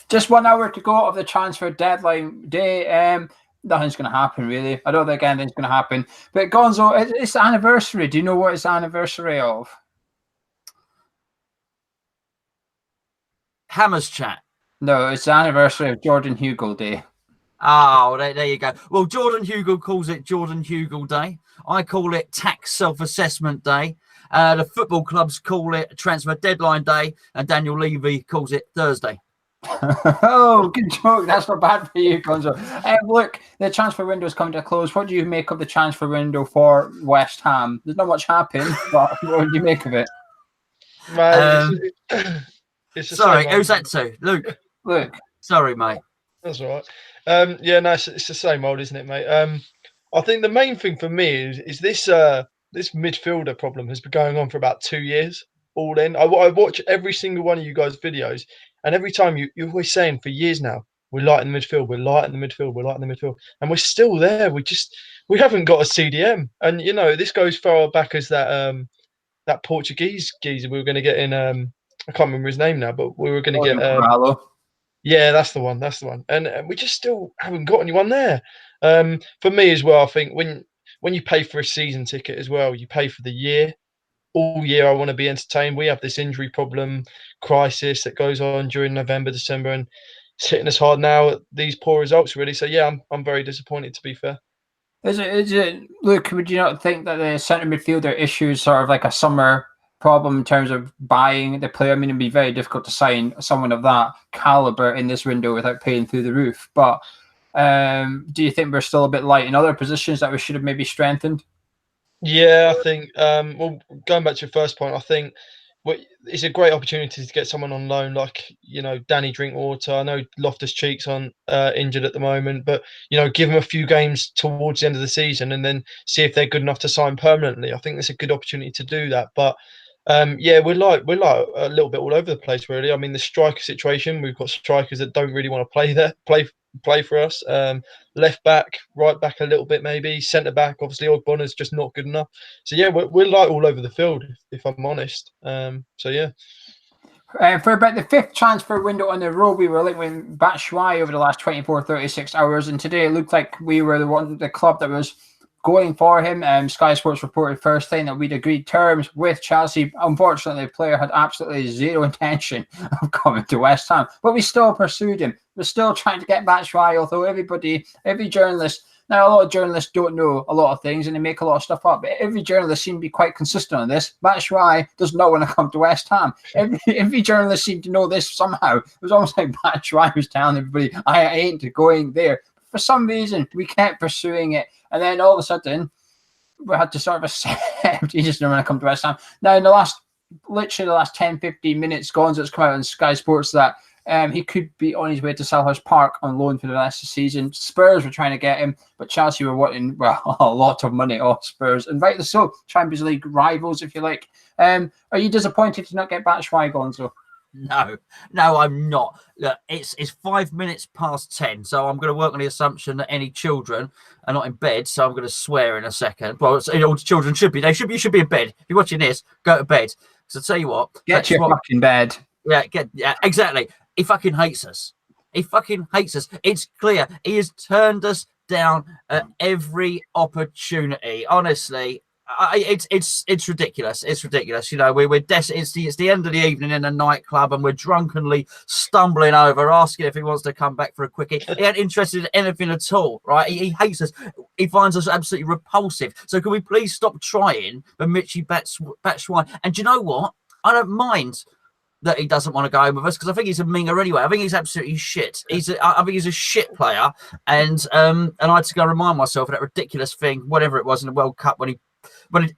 Just 1 hour to go of the transfer deadline day. Nothing's going to happen, really. I don't think anything's going to happen. But Gonzo, it's the anniversary. Do you know what it's the anniversary of? Hammers chat. No, it's the anniversary of Jordan Hugo Day. Oh, there you go. Well, Jordan Hugo calls it Jordan Hugo Day. I call it Tax Self-Assessment Day. The football clubs call it Transfer Deadline Day, and Daniel Levy calls it Thursday. Oh, good joke. That's not bad for you, Gonzo. Look, the transfer window is coming to a close. What do you make of the transfer window for West Ham? There's not much happened, but what do you make of it? It's sorry, who's that to? Luke. Luke. Sorry, mate. That's all right. Yeah, no, it's the same old, isn't it, mate? I think the main thing for me is this this midfielder problem has been going on for about 2 years. All in. I watch every single one of you guys' videos, and every time you're always saying for years now, we're light in the midfield, we're light in the midfield, we're light in the midfield, and we're still there. We haven't got a CDM, and you know this goes far back as that Portuguese geezer we were going to get in. I can't remember his name now, but we were going to get. Yeah, that's the one. That's the one. And we just still haven't got anyone there. For me as well, I think when you pay for a season ticket as well, you pay for the year. All year I want to be entertained. We have this injury problem crisis that goes on during November, December, and it's hitting us hard now at these poor results, really. So yeah, I'm very disappointed, to be fair. Is it Luke, would you not think that the centre midfielder issue is sort of like a summer problem in terms of buying the player? I mean, it'd be very difficult to sign someone of that caliber in this window without paying through the roof. But do you think we're still a bit light in other positions that we should have maybe strengthened? Yeah, I think, well, going back to your first point, I think it's a great opportunity to get someone on loan, like, you know, Danny Drinkwater. I know Loftus-Cheek's on injured at the moment, but, you know, give them a few games towards the end of the season and then see if they're good enough to sign permanently. I think it's a good opportunity to do that. But yeah, we're like a little bit all over the place, really. I mean, the striker situation, we've got strikers that don't really want to play for us. Left back, right back a little bit maybe. Centre back, obviously, Ogbonna's just not good enough. So yeah, we're like all over the field, if I'm honest. So yeah. For about the fifth transfer window on the row, we were linked with Batshuayi over the last 24, 36 hours, and today it looked like we were the club that was going for him. Sky Sports reported first thing that we'd agreed terms with Chelsea. Unfortunately, the player had absolutely zero intention of coming to West Ham, but we still pursued him. We're still trying to get Batshuayi, although every journalist, now a lot of journalists don't know a lot of things and they make a lot of stuff up, but every journalist seemed to be quite consistent on this. Batshuayi does not want to come to West Ham. Every journalist seemed to know this somehow. It was almost like Batshuayi was telling everybody, I ain't going there. For some reason, we kept pursuing it. And then all of a sudden, we had to sort of accept he just didn't want to come to West Ham. Now, in the last 10, 15 minutes, Gonzo's come out on Sky Sports that he could be on his way to Selhurst Park on loan for the rest of the season. Spurs were trying to get him, but Chelsea were wanting, well, a lot of money off Spurs. And rightly so, Champions League rivals, if you like. Are you disappointed to not get Batshuayi, Gonzo? No, I'm not. Look, it's 5 minutes past 10, so I'm going to work on the assumption that any children are not in bed. So I'm going to swear in a second. Well, all the children should be. You should be in bed. If you're watching this, go to bed. So I'll tell you what, get your fucking bed. Yeah, exactly. He fucking hates us. It's clear. He has turned us down at every opportunity. Honestly. It's ridiculous. It's ridiculous. You know, we're it's the end of the evening in a nightclub and we're drunkenly stumbling over, asking if he wants to come back for a quickie. He ain't interested in anything at all, right? He hates us. He finds us absolutely repulsive. So can we please stop trying for Michy Batshuayi? And do you know what? I don't mind that he doesn't want to go home with us because I think he's a minger anyway. I think he's absolutely shit. I think he's a shit player. And I had to go remind myself of that ridiculous thing, whatever it was in the World Cup when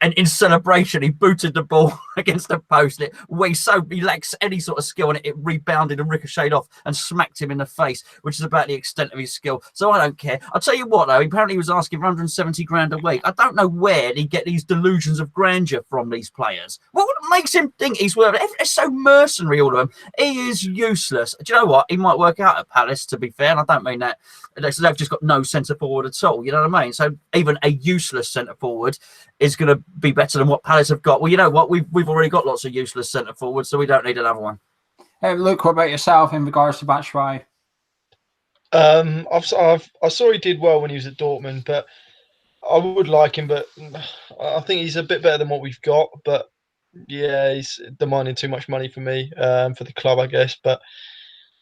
in celebration he booted the ball against the post. He lacks any sort of skill, and it rebounded and ricocheted off and smacked him in the face, which is about the extent of his skill. So I don't care. I'll tell you what, though, apparently he was asking for 170 grand a week. I don't know where he get these delusions of grandeur from, these players. What makes him think he's worth it? They're so mercenary, all of them. He is useless. Do you know what? He might work out at Palace, to be fair, and I don't mean that. They've just got no centre forward at all. You know what I mean? So even a useless centre forward is going to be better than what Palace have got. Well, you know what? We've already got lots of useless centre forwards, so we don't need another one. Luke, what about yourself in regards to Batshuayi? I saw he did well when he was at Dortmund, but I would like him, but I think he's a bit better than what we've got. But yeah, he's demanding too much money for me, for the club, I guess. But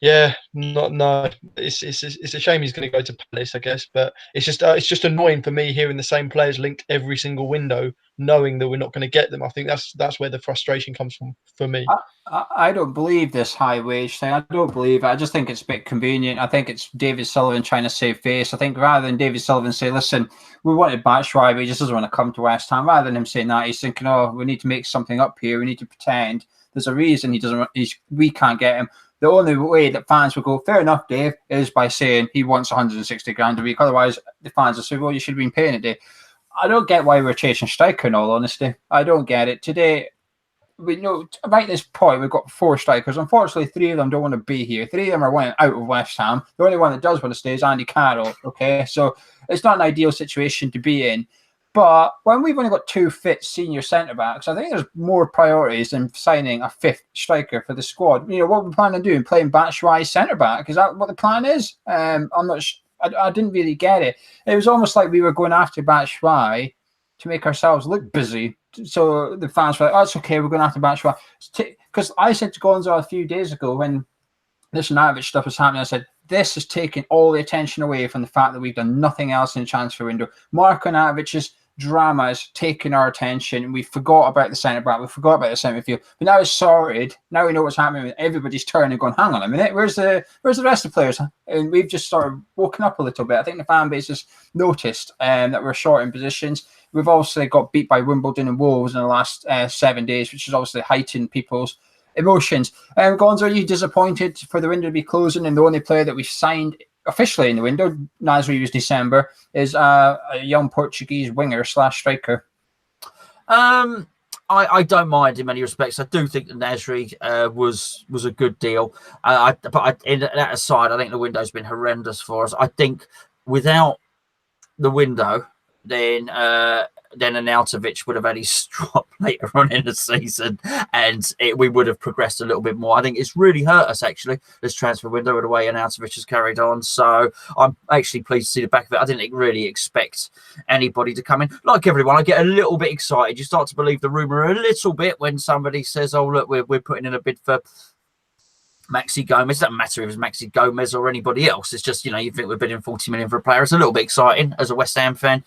yeah, not no. It's a shame he's going to go to Palace, I guess. But it's just annoying for me hearing the same players linked every single window, knowing that we're not going to get them. I think that's where the frustration comes from for me. I don't believe this high wage thing. I don't believe it. I just think it's a bit convenient. I think it's David Sullivan trying to save face. I think rather than David Sullivan say, listen, we wanted Batshuayi, but he just doesn't want to come to West Ham, rather than him saying that, he's thinking, oh, we need to make something up here. We need to pretend there's a reason he doesn't. We can't get him. The only way that fans will go, fair enough, Dave, is by saying he wants 160 grand a week. Otherwise, the fans will say, well, you should have been paying it, Dave. I don't get why we're chasing striker, in all honesty. I don't get it. Today, we know right at this point we've got 4 strikers. Unfortunately, 3 of them don't want to be here. 3 of them are wanting out of West Ham. The only one that does want to stay is Andy Carroll. Okay, so it's not an ideal situation to be in. But when we've only got 2 fit senior centre backs, I think there's more priorities than signing a 5th striker for the squad. You know what we're planning on doing? Playing Batshuayi centre back? Is that what the plan is? I'm not. I didn't really get it. It was almost like we were going after Batshuayi to make ourselves look busy. So the fans were like, oh, it's okay, we're going after Batshuayi. Because I said to Gonzo a few days ago when this Arnautovic stuff was happening, I said, this is taking all the attention away from the fact that we've done nothing else in the transfer window. Marko Arnautovic's drama is taking our attention. We forgot about the centre back. We forgot about the centre field. But now it's sorted. Now we know what's happening. Everybody's turning, going, hang on a minute. Where's the rest of the players? And we've just sort of woken up a little bit. I think the fan base has noticed that we're short in positions. We've obviously got beat by Wimbledon and Wolves in the last 7 days, which has obviously heightened people's emotions. Gonzo, are you disappointed for the window to be closing and the only player that we've signed officially in the window, Nasri was December, is a young Portuguese winger / striker? I don't mind in many respects. I do think that Nasri was a good deal. In that aside, I think the window's been horrendous for us. I think without the window, then Arnautovic would have had his drop later on in the season, and we would have progressed a little bit more. I think it's really hurt us, actually, this transfer window, with the way Arnautovic has carried on. So I'm actually pleased to see the back of it. I didn't really expect anybody to come in. Like everyone, I get a little bit excited. You start to believe the rumour a little bit when somebody says, oh, look, we're putting in a bid for Maxi Gomez. It doesn't matter if it's Maxi Gomez or anybody else. It's just, you think we're bidding 40 million for a player. It's a little bit exciting as a West Ham fan.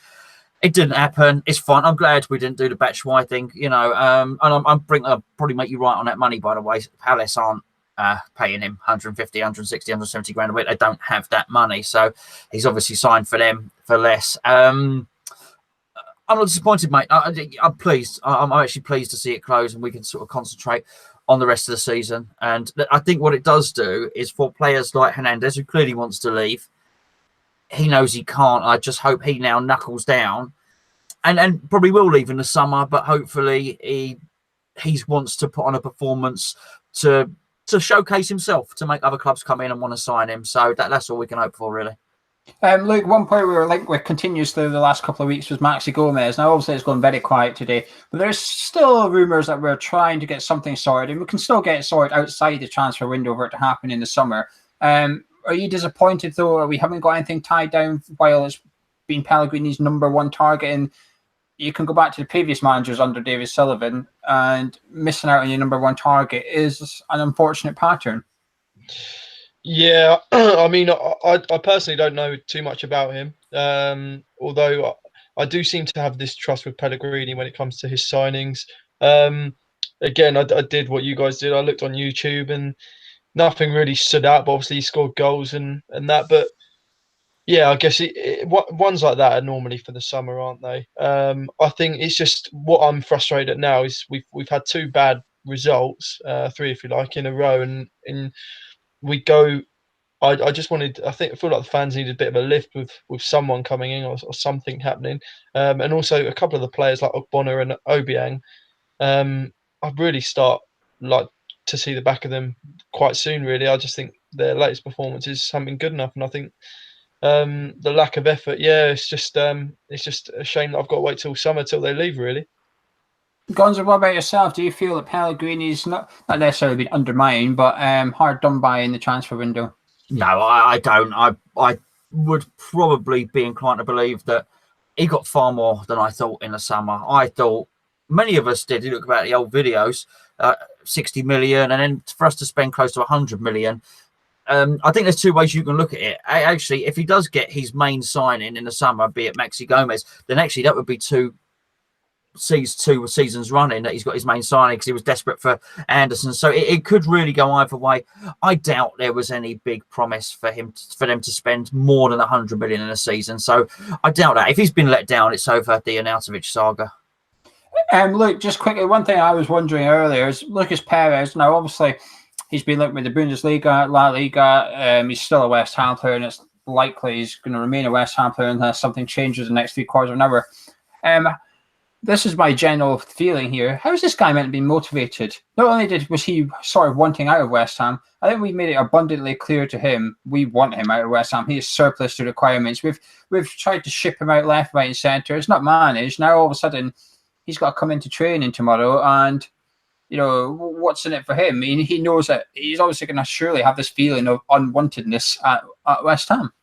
It didn't happen. It's fine. I'm glad we didn't do the Batshuayi thing, and I'll probably make you right on that money, by the way. Palace aren't paying him 150, 160, 170 grand a week. They don't have that money. So he's obviously signed for them for less. I'm not disappointed, mate. I'm pleased. I'm actually pleased to see it close and we can sort of concentrate on the rest of the season. And I think what it does do is for players like Hernandez, who clearly wants to leave, he knows he can't. I just hope he now knuckles down and probably will leave in the summer, but hopefully he wants to put on a performance to showcase himself, to make other clubs come in and want to sign him. So that's all we can hope for, really. Luke, one player we were linked with continuously the last couple of weeks was Maxi Gomez. Now, obviously, it's gone very quiet today, but there's still rumours that we're trying to get something sorted, and we can still get it sorted outside the transfer window for it to happen in the summer. Are you disappointed, though, that we haven't got anything tied down while it's been Pellegrini's #1 target? And you can go back to the previous managers under David Sullivan, and missing out on your #1 target is an unfortunate pattern. Yeah, I mean, I personally don't know too much about him, although I do seem to have this trust with Pellegrini when it comes to his signings. Again, I did what you guys did. I looked on YouTube and nothing really stood out, but obviously he scored goals and that. But yeah, I guess ones like that are normally for the summer, aren't they? I think it's just what I'm frustrated at now is we've had 2 bad results, 3 if you like, in a row, and we go. I just wanted. I feel like the fans needed a bit of a lift with someone coming in or something happening, and also a couple of the players like Ogbonna and Obiang. I really start like to see the back of them quite soon. Really, I just think their latest performances haven't been good enough, and I think the lack of effort. Yeah, it's just a shame that I've got to wait till summer till they leave. Really. Gonzo, what about yourself? Do you feel that Pellegrini's not necessarily been undermined, but hard done by in the transfer window? No, I don't. I would probably be inclined to believe that he got far more than I thought in the summer. I thought many of us did. You look about the old videos, 60 million, and then for us to spend close to 100 million. I think there's two ways you can look at it. Actually, if he does get his main signing in the summer, be it Maxi Gomez, then actually that would be two seasons running that he's got his main signing because he was desperate for Anderson. So it could really go either way. I doubt there was any big promise for them to spend more than 100 million in a season. So I doubt that. If he's been let down, it's over the Arnautovic saga. Look, just quickly, one thing I was wondering earlier is Lucas Perez. Now, obviously, he's been linked with the Bundesliga, La Liga. He's still a West Ham player, and it's likely he's going to remain a West Ham player unless something changes in the next 3/4 of an hour. This is my general feeling here. How is this guy meant to be motivated? Not only was he sort of wanting out of West Ham, I think we made it abundantly clear to him we want him out of West Ham. He is surplus to requirements. We've tried to ship him out left, right, and centre. It's not managed. Now all of a sudden he's got to come into training tomorrow, and what's in it for him? I mean, he knows that he's obviously going to surely have this feeling of unwantedness at West Ham.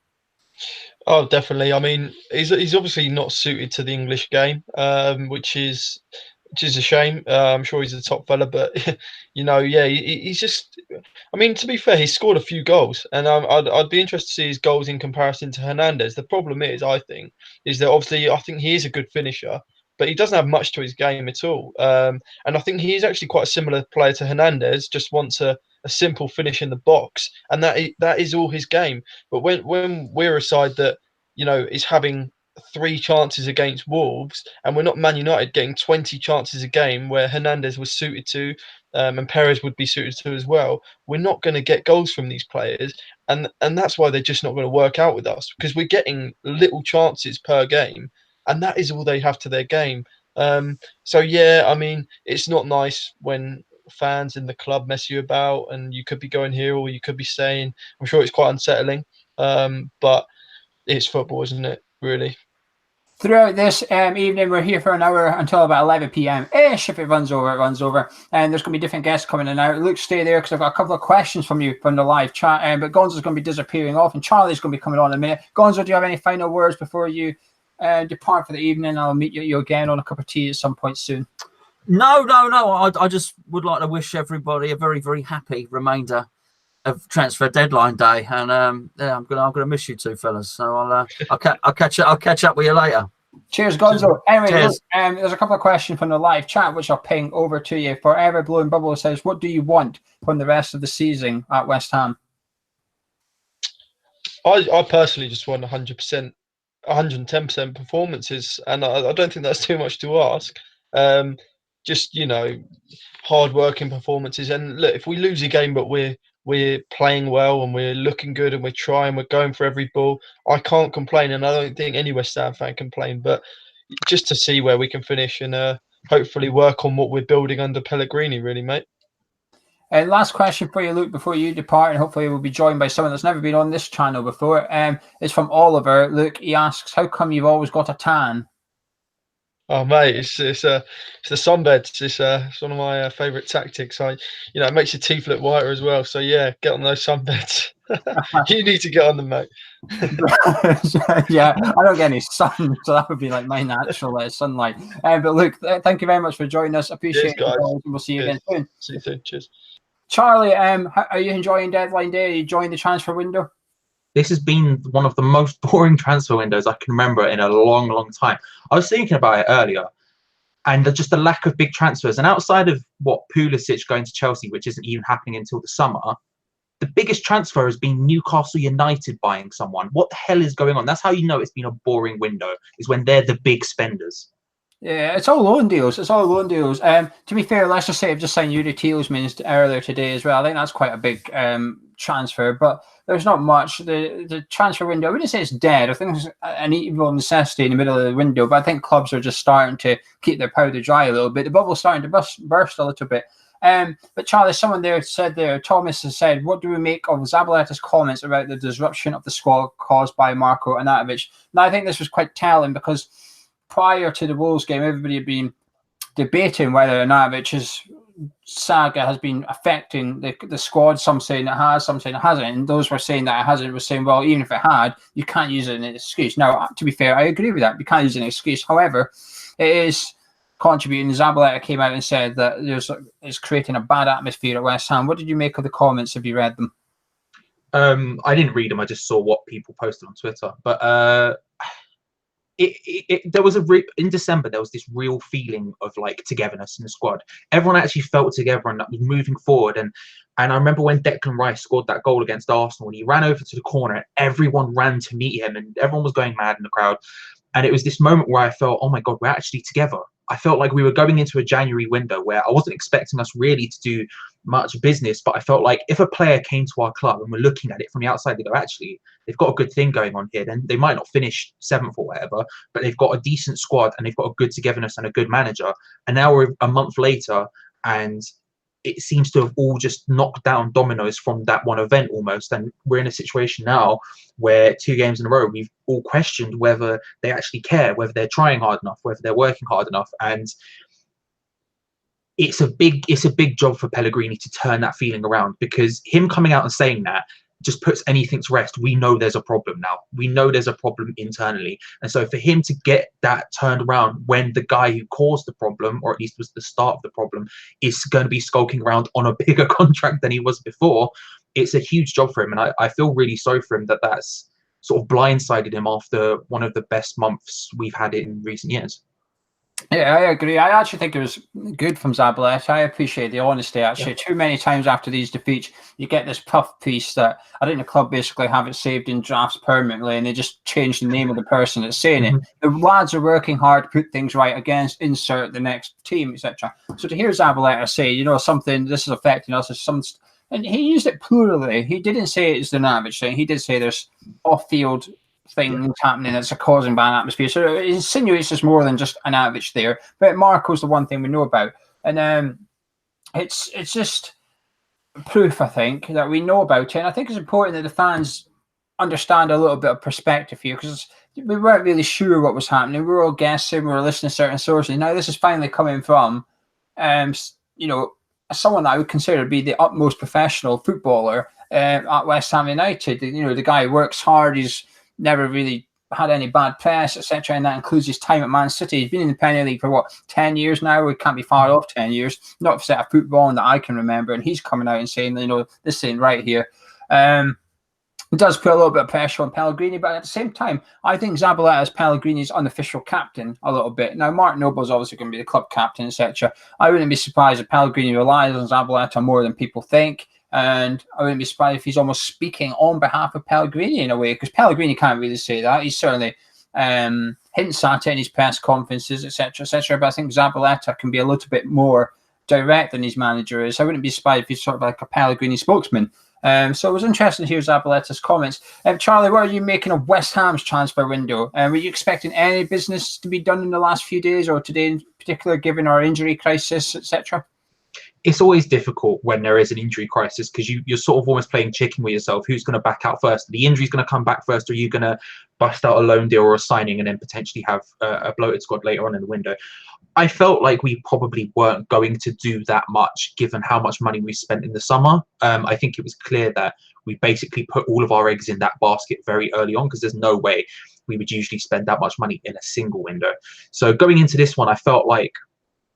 Oh, definitely. I mean, he's obviously not suited to the English game, which is a shame. I'm sure he's a top fella, but yeah, he's just. I mean, to be fair, he's scored a few goals, and I'd be interested to see his goals in comparison to Hernandez. The problem is, I think, that obviously I think he is a good finisher, but he doesn't have much to his game at all. And I think he is actually quite a similar player to Hernandez. Just wants a simple finish in the box, and that is all his game. But when we're a side that is having 3 chances against Wolves, and we're not Man United getting 20 chances a game where Hernandez was suited to, and Perez would be suited to as well, we're not going to get goals from these players, and that's why they're just not going to work out with us, because we're getting little chances per game, and that is all they have to their game. So yeah, I mean, it's not nice when fans in the club mess you about, and you could be going here or you could be staying. I'm sure it's quite unsettling, but it's football, isn't it? Really. Throughout this evening, we're here for an hour until about 11 p.m. Ish. If it runs over, it runs over. And there's going to be different guests coming in and out. Luke, stay there because I've got a couple of questions from you from the live chat. But Gonzo's going to be disappearing off, and Charlie's going to be coming on in a minute. Gonzo, do you have any final words before you depart for the evening? I'll meet you again on a cup of tea at some point soon. No. I just would like to wish everybody a very, very happy remainder of transfer deadline day, and yeah, I'm gonna miss you two fellas. So I'll catch up with you later. Cheers, Gonzo. Anyway, cheers. Look, there's a couple of questions from the live chat which I'll ping over to you. Forever Blowing Bubble says, "What do you want from the rest of the season at West Ham?" I personally just want 100%, 110% performances, and I don't think that's too much to ask. Just hard-working performances. And look, if we lose a game, but we're playing well and we're looking good and we're trying, we're going for every ball, I can't complain, and I don't think any West Ham fan can complain. But just to see where we can finish and hopefully work on what we're building under Pellegrini, really, mate. And last question for you, Luke, before you depart, and hopefully we'll be joined by someone that's never been on this channel before. It's from Oliver. Luke, he asks, "How come you've always got a tan?" Oh mate, it's the sunbeds. It's one of my favourite tactics. It makes your teeth look whiter as well. So yeah, get on those sunbeds. You need to get on them, mate. Yeah, I don't get any sun, so that would be like my natural sunlight. But Luke, thank you very much for joining us. Appreciate it, guys. And we'll see you again soon. See you soon. Cheers. Charlie, are you enjoying deadline day? Are you enjoying the transfer window? This has been one of the most boring transfer windows I can remember in a long, long time. I was thinking about it earlier, and just the lack of big transfers. And outside of Pulisic going to Chelsea, which isn't even happening until the summer, the biggest transfer has been Newcastle United buying someone. What the hell is going on? That's how you know it's been a boring window, is when they're the big spenders. Yeah, it's all loan deals. To be fair, Leicester City have just signed Yuri Tielemans earlier today as well. I think that's quite a big transfer, but there's not much. The transfer window, I wouldn't say it's dead. I think it's an evil necessity in the middle of the window, but I think clubs are just starting to keep their powder dry a little bit. The bubble's starting to burst a little bit. But Charlie, someone there said Thomas has said, "What do we make of Zabaleta's comments about the disruption of the squad caused by Marko Arnautovic?" Now, I think this was quite telling because prior to the Wolves game, everybody had been debating whether Arnautavic's saga has been affecting the squad. Some saying it has, some saying it hasn't. And those were saying that it hasn't were saying, well, even if it had, you can't use it as an excuse. Now, to be fair, I agree with that. You can't use it as an excuse. However, it is contributing. Zabaleta came out and said that it's creating a bad atmosphere at West Ham. What did you make of the comments? Have you read them? I didn't read them. I just saw what people posted on Twitter. But there was in December there was this real feeling of like togetherness in the squad. Everyone actually felt together and that was moving forward. And I remember when Declan Rice scored that goal against Arsenal, and he ran over to the corner and everyone ran to meet him and everyone was going mad in the crowd. And it was this moment where I felt, oh my God, we're actually together. I felt like we were going into a January window where I wasn't expecting us really to do much business, but I felt like if a player came to our club and we're looking at it from the outside, they go, actually, they've got a good thing going on here. Then they might not finish 7th or whatever, but they've got a decent squad and they've got a good togetherness and a good manager. And now we're a month later and it seems to have all just knocked down dominoes from that one event almost. And we're in a situation now where 2 games in a row, we've all questioned whether they actually care, whether they're trying hard enough, whether they're working hard enough. And it's a big job for Pellegrini to turn that feeling around, because him coming out and saying that just puts anything to rest. We know there's a problem now. We know there's a problem internally. And so for him to get that turned around when the guy who caused the problem, or at least was the start of the problem, is going to be skulking around on a bigger contract than he was before, it's a huge job for him. And I feel really sorry for him that that's sort of blindsided him after one of the best months we've had in recent years. Yeah, I agree. I actually think it was good from Zabaleta. I appreciate the honesty. Actually, too many times after these defeats, you get this puff piece that I think the club basically have it saved in drafts permanently, and they just change the name of the person that's saying it. The lads are working hard to put things right against insert the next team, etc. So to hear Zabaleta say, you know, something this is affecting us, is some, and he used it plurally. He didn't say it's the Arnautovic thing. He did say there's off-field things happening that's causing bad atmosphere. So it insinuates there's more than just an Arnautovic there. But Marco's the one thing we know about. And it's just proof, I think, that we know about it. And I think it's important that the fans understand a little bit of perspective here, because we weren't really sure what was happening. We were all guessing, we were listening to certain sources. Now this is finally coming from, you know, someone that I would consider to be the utmost professional footballer at West Ham United. You know, the guy works hard. He's never really had any bad press, etc. And that includes his time at Man City. He's been in the Premier League for what, 10 years now? We can't be far off 10 years. Not set of football that I can remember. And he's coming out and saying, you know, this ain't right here. It does put a little bit of pressure on Pellegrini, but at the same time, I think Zabaleta is Pellegrini's unofficial captain a little bit. Now, Mark Noble's obviously going to be the club captain, etc. I wouldn't be surprised if Pellegrini relies on Zabaleta more than people think. And I wouldn't be surprised if he's almost speaking on behalf of Pellegrini in a way, because Pellegrini can't really say that. He's certainly hints at it in his press conferences, etc., etc. But I think Zabaleta can be a little bit more direct than his manager is. I wouldn't be surprised if he's sort of like a Pellegrini spokesman. So it was interesting to hear Zabaleta's comments. Charlie, what are you making of West Ham's transfer window? Were you expecting any business to be done in the last few days, or today in particular, given our injury crisis, etc.? It's always difficult when there is an injury crisis, because you're sort of almost playing chicken with yourself. Who's going to back out first? The injury's going to come back first, or are you going to bust out a loan deal or a signing and then potentially have a bloated squad later on in the window? I felt like we probably weren't going to do that much, given how much money we spent in the summer. I think it was clear that we basically put all of our eggs in that basket very early on, because there's no way we would usually spend that much money in a single window. So going into this one, I felt like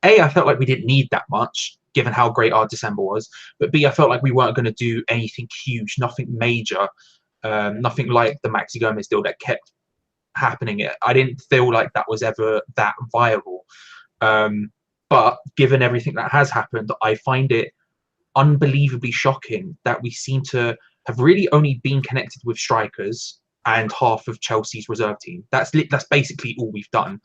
we didn't need that much, given how great our December was. But B, I felt like we weren't going to do anything huge, nothing major, nothing like the Maxi Gomez deal that kept happening. I didn't feel like that was ever that viable. But given everything that has happened, I find it unbelievably shocking that we seem to have really only been connected with strikers and half of Chelsea's reserve team. That's basically all we've done.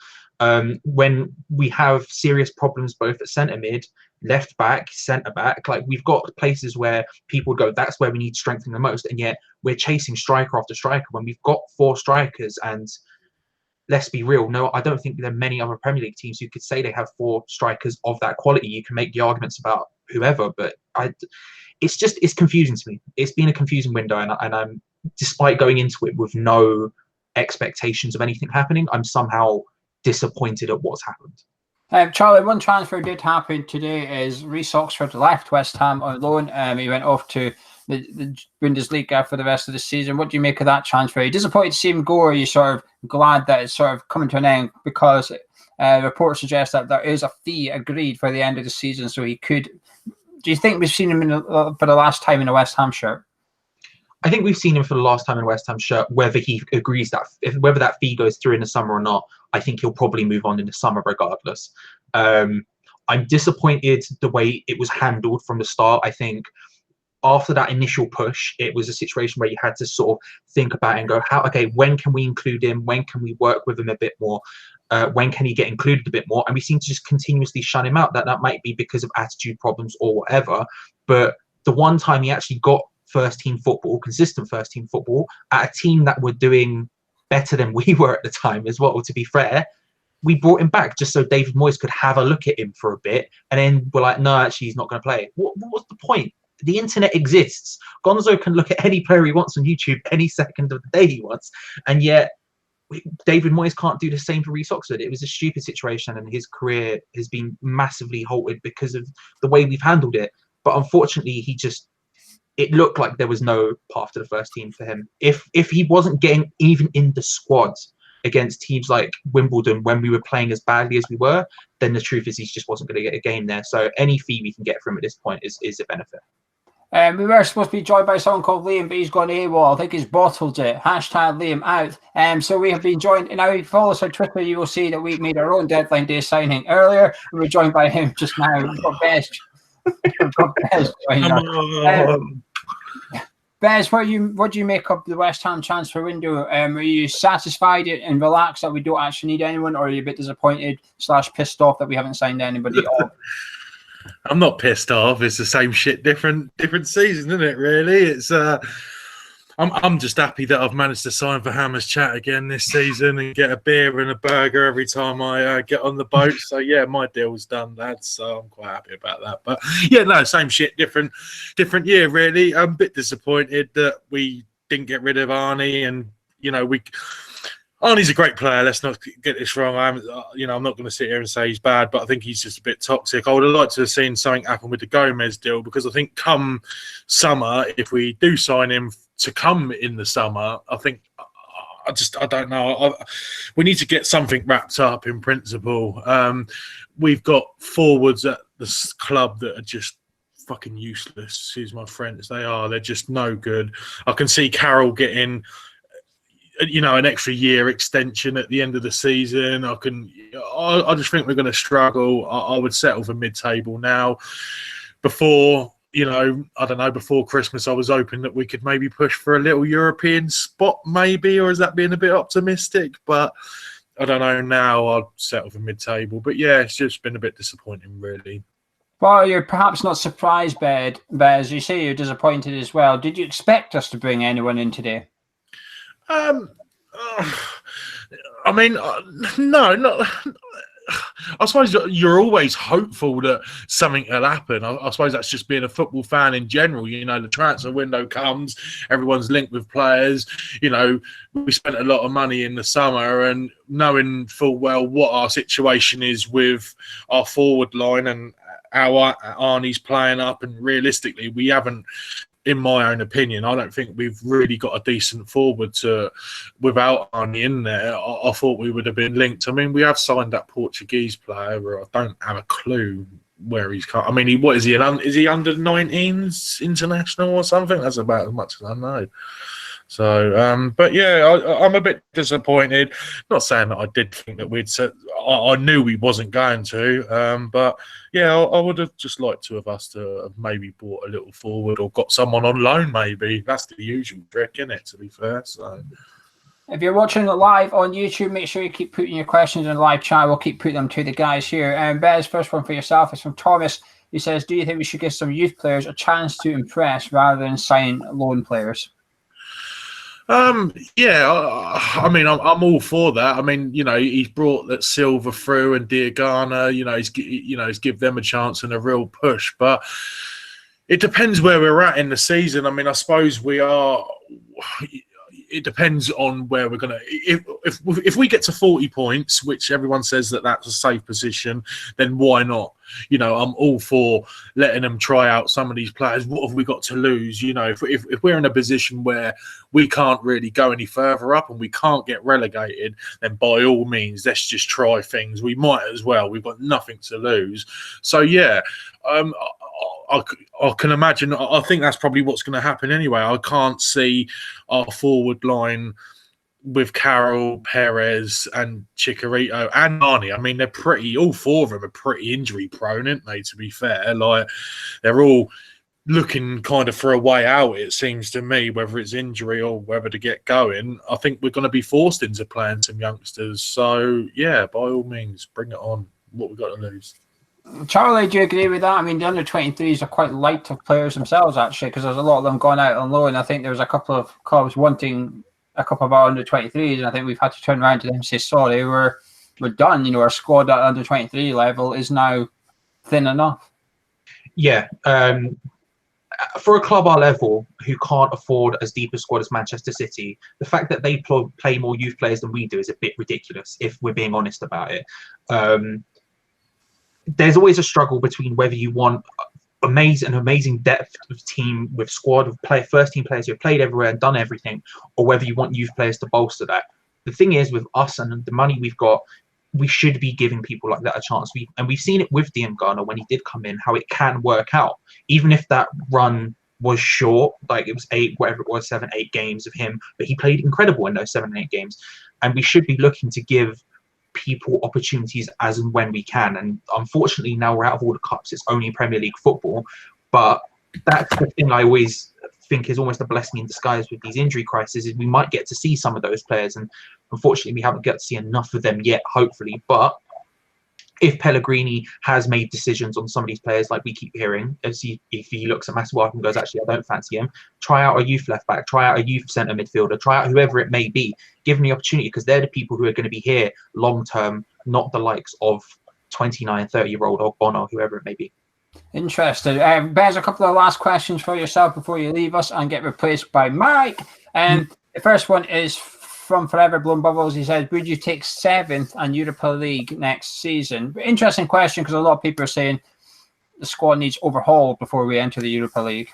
When we have serious problems both at centre mid, left back, centre back, like we've got places where people go, that's where we need strengthening the most, and yet we're chasing striker after striker when we've got 4 strikers. And let's be real, no, I don't think there are many other Premier League teams who could say they have 4 strikers of that quality. You can make the arguments about whoever, but it's confusing to me. It's been a confusing window, and I'm, despite going into it with no expectations of anything happening, I'm somehow disappointed at what's happened. Charlie, one transfer did happen today is Reece Oxford left West Ham on loan. He went off to the Bundesliga for the rest of the season. What do you make of that transfer? Are you disappointed to see him go, or are you sort of glad that it's sort of coming to an end? Because reports suggest that there is a fee agreed for the end of the season, so he could. Do you think we've seen him for the last time in a West Ham shirt? I think we've seen him for the last time in a West Ham shirt. Whether he agrees whether that fee goes through in the summer or not, I think he'll probably move on in the summer regardless. I'm disappointed the way it was handled from the start. I think after that initial push, it was a situation where you had to sort of think about it and go, when can we include him? When can we work with him a bit more? When can he get included a bit more? And we seem to just continuously shun him out. That might be because of attitude problems or whatever. But the one time he actually got first-team football, consistent first-team football, at a team that were doing better than we were at the time as well, to be fair, we brought him back just so David Moyes could have a look at him for a bit. And then we're like, no, actually, he's not going to play. What was the point? The internet exists. Gonzo can look at any player he wants on YouTube any second of the day he wants. And yet, David Moyes can't do the same for Reece Oxford. It was a stupid situation, and his career has been massively halted because of the way we've handled it. But unfortunately, it looked like there was no path to the first team for him. If he wasn't getting even in the squad against teams like Wimbledon when we were playing as badly as we were, then the truth is he just wasn't going to get a game there. So any fee we can get from him at this point is a benefit. We were supposed to be joined by someone called Liam, but he's gone AWOL. I think he's bottled it. Hashtag Liam out. So we have been joined. Now, if you follow us on Twitter, you will see that we made our own deadline day signing earlier. We were joined by him just now. We've got Bez. Bez, what do you make of the West Ham transfer window? Are you satisfied and relaxed that we don't actually need anyone, or are you a bit disappointed / pissed off that we haven't signed anybody at all? I'm not pissed off. It's the same shit, different season, isn't it? Really, it's. I'm just happy that I've managed to sign for Hammers Chat again this season and get a beer and a burger every time I get on the boat. So yeah, my deal's done, lads. So I'm quite happy about that. But yeah, no, same shit, different year, really. I'm a bit disappointed that we didn't get rid of Arnie, and Arnie's a great player. Let's not get this wrong. I'm not going to sit here and say he's bad, but I think he's just a bit toxic. I would have liked to have seen something happen with the Gomez deal, because I think come summer, if we do sign him to come in the summer, I think I don't know. We need to get something wrapped up in principle. We've got forwards at this club that are just fucking useless. Excuse my French. They're just no good. I can see Carroll getting an extra year extension at the end of the season. I just think we're going to struggle. I would settle for mid-table now. Before Christmas, I was hoping that we could maybe push for a little European spot, maybe, or is that being a bit optimistic? But I don't know. Now I'd settle for mid-table. But yeah, it's just been a bit disappointing, really. Well, you're perhaps not surprised, Bez. You say you're disappointed as well. Did you expect us to bring anyone in today? No, not. I suppose you're always hopeful that something will happen. I suppose that's just being a football fan in general. The transfer window comes, everyone's linked with players. We spent a lot of money in the summer, and knowing full well what our situation is with our forward line and how Arnie's playing up, and realistically, we haven't. In my own opinion, I don't think we've really got a decent forward without Arnie in there. I thought we would have been linked. I mean, we have signed that Portuguese player, where I don't have a clue where he's come. I mean, what is he? Is he under 19s international or something? That's about as much as I know. So, but yeah, I'm a bit disappointed. Not saying that I did think that I knew we wasn't going to, but yeah, I would have just liked to have maybe bought a little forward or got someone on loan. Maybe that's the usual trick, isn't it? To be fair, so. If you're watching it live on YouTube, make sure you keep putting your questions in the live chat. We'll keep putting them to the guys here. Bez, first one for yourself is from Thomas. He says, "Do you think we should give some youth players a chance to impress rather than sign loan players?" Yeah, I mean, I'm all for that. I mean, he's brought that Silva through and Diagana. He's give them a chance and a real push. But it depends where we're at in the season. I mean, I suppose we are. it depends on where we're gonna. If we get to 40 points, which everyone says that's a safe position, then why not? You know, I'm all for letting them try out some of these players. What have we got to lose? You know, if we're in a position where we can't really go any further up and we can't get relegated, then by all means, let's just try things. We might as well. We've got nothing to lose. So yeah, I can imagine. I think that's probably what's going to happen anyway. I can't see our forward line with Carroll, Perez, and Chicharito and Marnie. I mean, they're pretty. All four of them are pretty injury prone, aren't they? To be fair, like they're all looking kind of for a way out. It seems to me, whether it's injury or whether to get going. I think we're going to be forced into playing some youngsters. So yeah, by all means, bring it on. What we got to lose. Charlie, do you agree with that? I mean, the under-23s are quite light of players themselves, actually, because there's a lot of them going out on loan. I think there was a couple of clubs wanting a couple of our under-23s, and I think we've had to turn around to them and say, sorry, we're done. You know, our squad at under-23 level is now thin enough. Yeah. For a club our level who can't afford as deep a squad as Manchester City, the fact that they play more youth players than we do is a bit ridiculous, if we're being honest about it. There's always a struggle between whether you want amazing depth of team with squad of first team players who have played everywhere and done everything, or whether you want youth players to bolster that. The thing is, with us and the money we've got, we should be giving people like that a chance. We've seen it with Garner when he did come in, how it can work out, even if that run was short, like it was 7, 8 games of him, but he played incredible in those 7 and 8 games. And we should be looking to give people opportunities as and when we can. And unfortunately, now we're out of all the cups. It's only Premier League football. But that's the thing I always think is almost a blessing in disguise with these injury crises, is we might get to see some of those players. And unfortunately, we haven't got to see enough of them yet, hopefully. But if Pellegrini has made decisions on some of these players, like we keep hearing, if he looks at Masuaku and goes, actually, I don't fancy him, try out a youth left back, try out a youth centre midfielder, try out whoever it may be, give them the opportunity, because they're the people who are going to be here long term, not the likes of 29, 30-year-old or Bono, or whoever it may be. Interesting. Bez, a couple of last questions for yourself before you leave us and get replaced by Mike. The first one is from Forever Blown Bubbles. He says, would you take 7th and Europa League next season? Interesting question, because a lot of people are saying the squad needs overhaul before we enter the Europa League.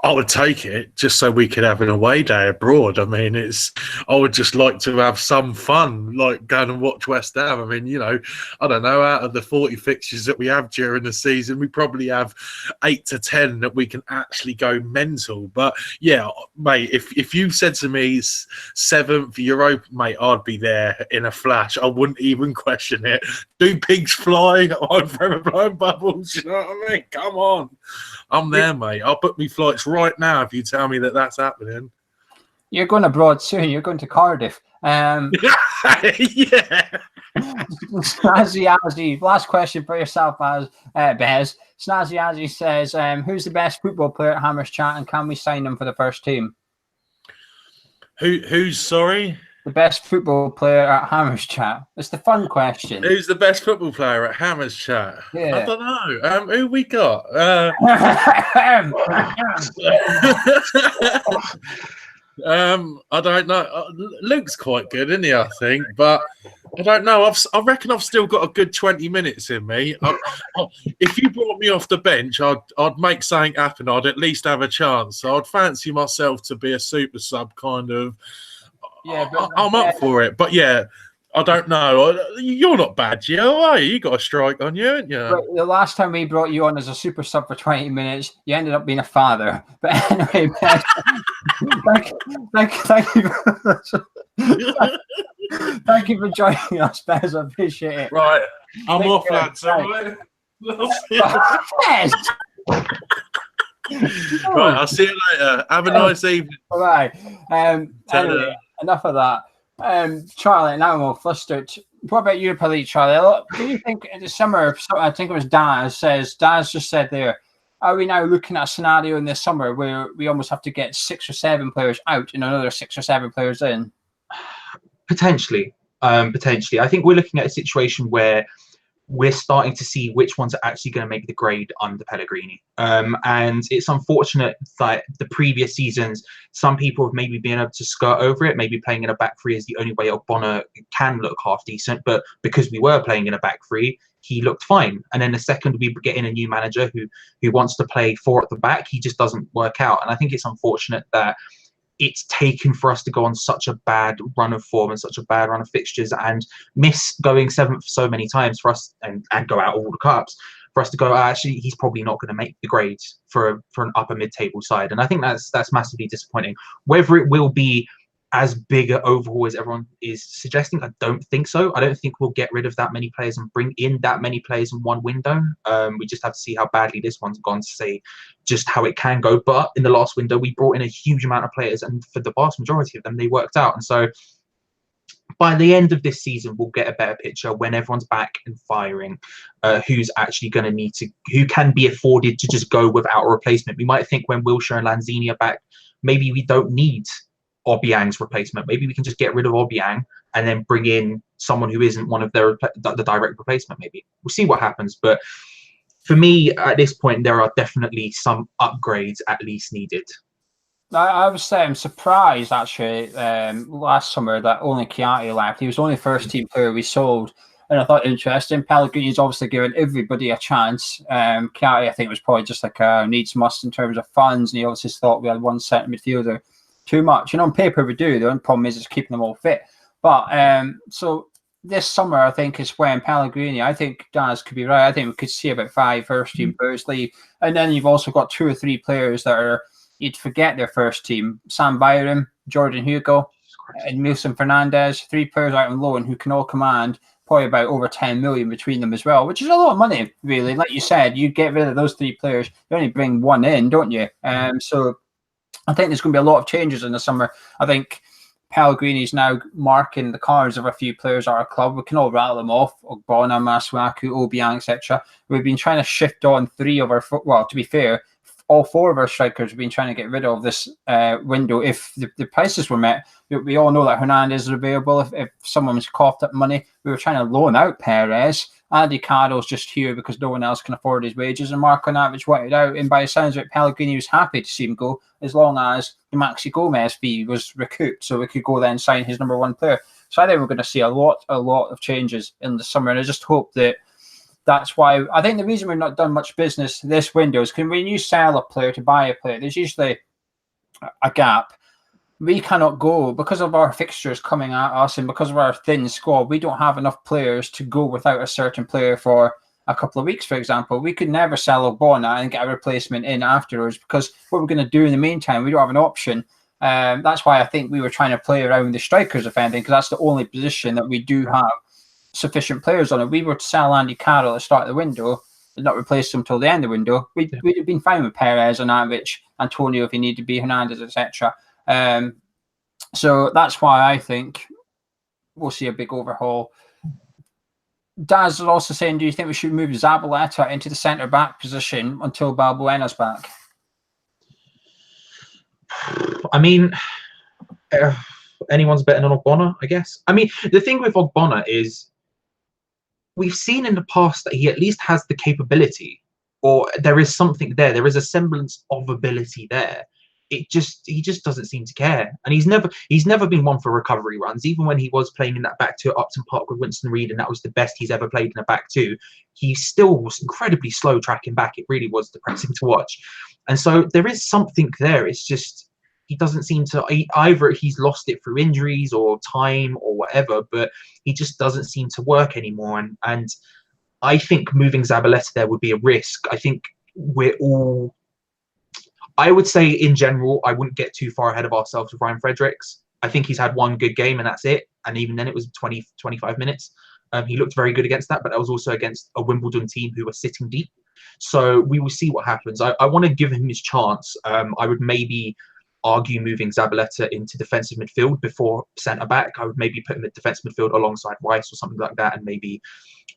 I would take it just so we could have an away day abroad. I mean, I would just like to have some fun, like going and watch West Ham. I mean, you know, I don't know, out of the 40 fixtures that we have during the season, we probably have 8 to 10 that we can actually go mental. But yeah, mate, if you said to me 7th Europa, mate, I'd be there in a flash. I wouldn't even question it. Do pigs fly on Forever Blown Bubbles? You know what I mean? Come on. I'm there, mate. I'll book me flights right now if you tell me that that's happening. You're going abroad soon. You're going to Cardiff. Yeah. Snazzy Azzy, last question for yourself, Bez. Snazzy Azzy says, who's the best football player at Hammers Chat, and can we sign him for the first team? Who's sorry? The best football player at Hammers Chat. It's the fun question. Who's the best football player at Hammers Chat? Yeah. I don't know. Who we got? I don't know. Luke's quite good, isn't he? I think, but I don't know. I reckon I've still got a good 20 minutes in me. If you brought me off the bench, I'd make something happen. I'd at least have a chance. So I'd fancy myself to be a super sub kind of. Yeah, I'm up for it. But yeah, I don't know. You're not bad, Gio, are you? You got a strike on you, haven't you? But the last time we brought you on as a super sub for 20 minutes, you ended up being a father. But anyway, thank you for joining us, Bez. I appreciate it. Right, I'm off, lads. Right, I'll see you later. Have a nice evening. Bye. Anyway, enough of that. Charlie, now I'm all flustered. What about Europa League, Charlie? What do you think in the summer? I think it was Daz just said there, are we now looking at a scenario in this summer where we almost have to get 6 or 7 players out and another 6 or 7 players in? Potentially. I think we're looking at a situation where we're starting to see which ones are actually going to make the grade under Pellegrini. And it's unfortunate that the previous seasons, some people have maybe been able to skirt over it. Maybe playing in a back three is the only way Ogbonna can look half decent. But because we were playing in a back three, he looked fine. And then the second we get in a new manager who wants to play four at the back, he just doesn't work out. And I think it's unfortunate that it's taken for us to go on such a bad run of form and such a bad run of fixtures and miss going seventh so many times for us and go out all the cups for us to go, actually, he's probably not going to make the grades for an upper mid-table side. And I think that's massively disappointing. Whether it will be as big an overhaul as everyone is suggesting, I don't think so. I don't think we'll get rid of that many players and bring in that many players in one window. We just have to see how badly this one's gone to say just how it can go. But in the last window, we brought in a huge amount of players, and for the vast majority of them, they worked out. And so by the end of this season, we'll get a better picture when everyone's back and firing, who's actually going to need to, who can be afforded to just go without a replacement. We might think when Wilshere and Lanzini are back, maybe we don't need Obiang's replacement. Maybe we can just get rid of Obiang and then bring in someone who isn't one of the direct replacement. Maybe we'll see what happens. But for me, at this point, there are definitely some upgrades at least needed. I was surprised actually last summer that only Chiati left. He was the only first team player we sold, and I thought interesting. Pellegrini's obviously given everybody a chance. Chiati, I think, was probably just like a needs must in terms of funds, and he obviously thought we had one centre midfielder too much. And on paper we do. The only problem is keeping them all fit. But so this summer, I think, is when Pellegrini, I think Daz could be right. I think we could see about 5 first team players leave, and then you've also got 2 or 3 players that are, you'd forget their first team. Sam Byram, Jordan Hugo, and Milson Fernandez, 3 players out on loan who can all command probably about over 10 million between them as well, which is a lot of money, really. Like you said, you get rid of those 3 players, you only bring 1 in, don't you? So I think there's going to be a lot of changes in the summer. I think Pellegrini's now marking the cards of a few players at our club. We can all rattle them off: Ogbonna, Masuaku, Obiang, etc. We've been trying to shift on 3 of our, well, to be fair, all 4 of our strikers have been trying to get rid of this window if the prices were met. We all know that Hernandez is available. If someone's coughed up money, we were trying to loan out Perez. Andy Carroll's just here because no one else can afford his wages, and Marco Arnautovic wanted out. And by the sounds of it, Pellegrini was happy to see him go as long as the Maxi Gomez fee was recouped, so we could go then sign his number 1 player. So I think we're going to see a lot of changes in the summer, and I just hope that that's why. I think the reason we've not done much business this window is because when you sell a player to buy a player, there's usually a gap. We cannot go because of our fixtures coming at us and because of our thin squad. We don't have enough players to go without a certain player for a couple of weeks, for example. We could never sell Ogbonna and get a replacement in afterwards, because what we're going to do in the meantime, we don't have an option. That's why I think we were trying to play around the strikers, if anything, because that's the only position that we do have sufficient players on it. We were to sell Andy Carroll at the start of the window and not replace him until the end of the window. We'd have been fine with Perez, Arnautovic, Antonio if he needed to be, Hernandez, etc. So that's why I think we'll see a big overhaul. Daz is also saying, do you think we should move Zabaleta into the centre-back position until Balbuena's back? I mean, anyone's better than Ogbonna, I guess. I mean, the thing with Ogbonna is we've seen in the past that he at least has the capability, or there is something there. There is a semblance of ability there. He just doesn't seem to care, and he's never been one for recovery runs. Even when he was playing in that back 2 at Upton Park with Winston Reid, and that was the best he's ever played in a back 2, he still was incredibly slow tracking back. It really was depressing to watch, and so there is something there. It's just he doesn't seem to, either he's lost it through injuries or time or whatever, but he just doesn't seem to work anymore. And I think moving Zabaleta there would be a risk. I think I would say in general, I wouldn't get too far ahead of ourselves with Ryan Fredericks. I think he's had 1 good game and that's it. And even then it was 20, 25 minutes. He looked very good against that, but that was also against a Wimbledon team who were sitting deep. So we will see what happens. I want to give him his chance. I would maybe argue moving Zabaleta into defensive midfield before centre-back. I would maybe put him in defensive midfield alongside Rice or something like that, and maybe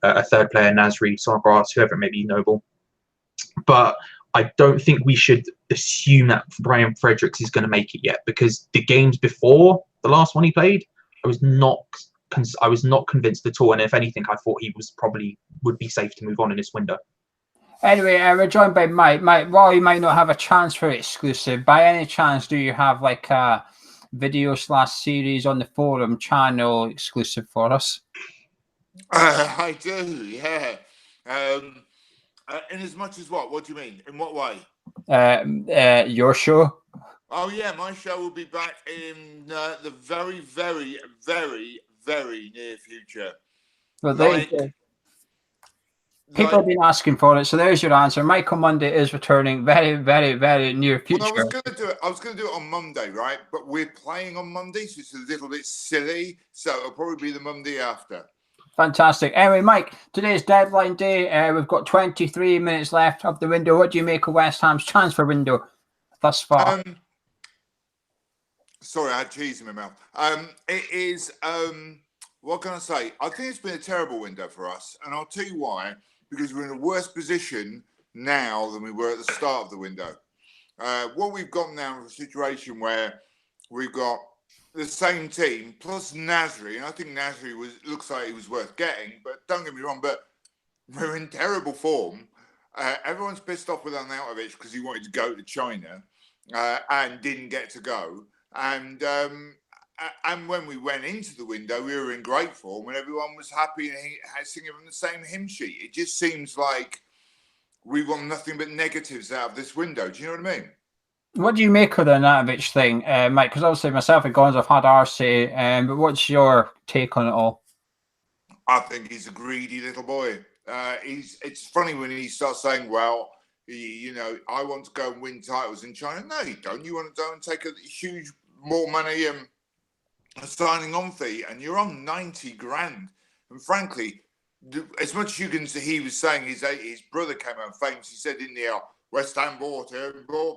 a third player, Nasri, Snodgrass, whoever, maybe Noble. But I don't think we should assume that Brian Fredericks is going to make it yet, because the games before the last one he played, I was not I was not convinced at all. And if anything, I thought he was probably would be safe to move on in this window. Anyway, we're joined by Mike. Mike, while you might not have a transfer exclusive, by any chance, do you have like a video/series on the forum channel exclusive for us? I do, yeah. In as much as what? What do you mean? In what way? Your show. Oh yeah, my show will be back in the very, very, very, very near future. Well, people have been asking for it, so there's your answer. Michael Monday is returning very, very, very near future. Well, I was going to do it on Monday, right? But we're playing on Monday, so it's a little bit silly. So it'll probably be the Monday after. Fantastic. Anyway, Mike, today's deadline day. We've got 23 minutes left of the window. What do you make of West Ham's transfer window thus far? Sorry, I had cheese in my mouth. It is. What can I say? I think it's been a terrible window for us, and I'll tell you why. Because we're in a worse position now than we were at the start of the window. What we've got now is a situation where we've got the same team plus Nasri, and I think Nasri looks like he was worth getting. But don't get me wrong, but we're in terrible form. Everyone's pissed off with Arnautovic because he wanted to go to China and didn't get to go. And when we went into the window, we were in great form and everyone was happy and singing from the same hymn sheet. It just seems like we want nothing but negatives out of this window. Do you know what I mean? What do you make of the Arnautovic thing, Mike? Because obviously myself and Gonzo have had our say, but what's your take on it all? I think he's a greedy little boy. It's funny when he starts saying, well, I want to go and win titles in China. No, you don't. You want to go and take a huge more money and a signing on fee, and you're on 90 grand. And frankly, as much as you can see, he was saying his brother came out famous. He said in the air, West Ham bought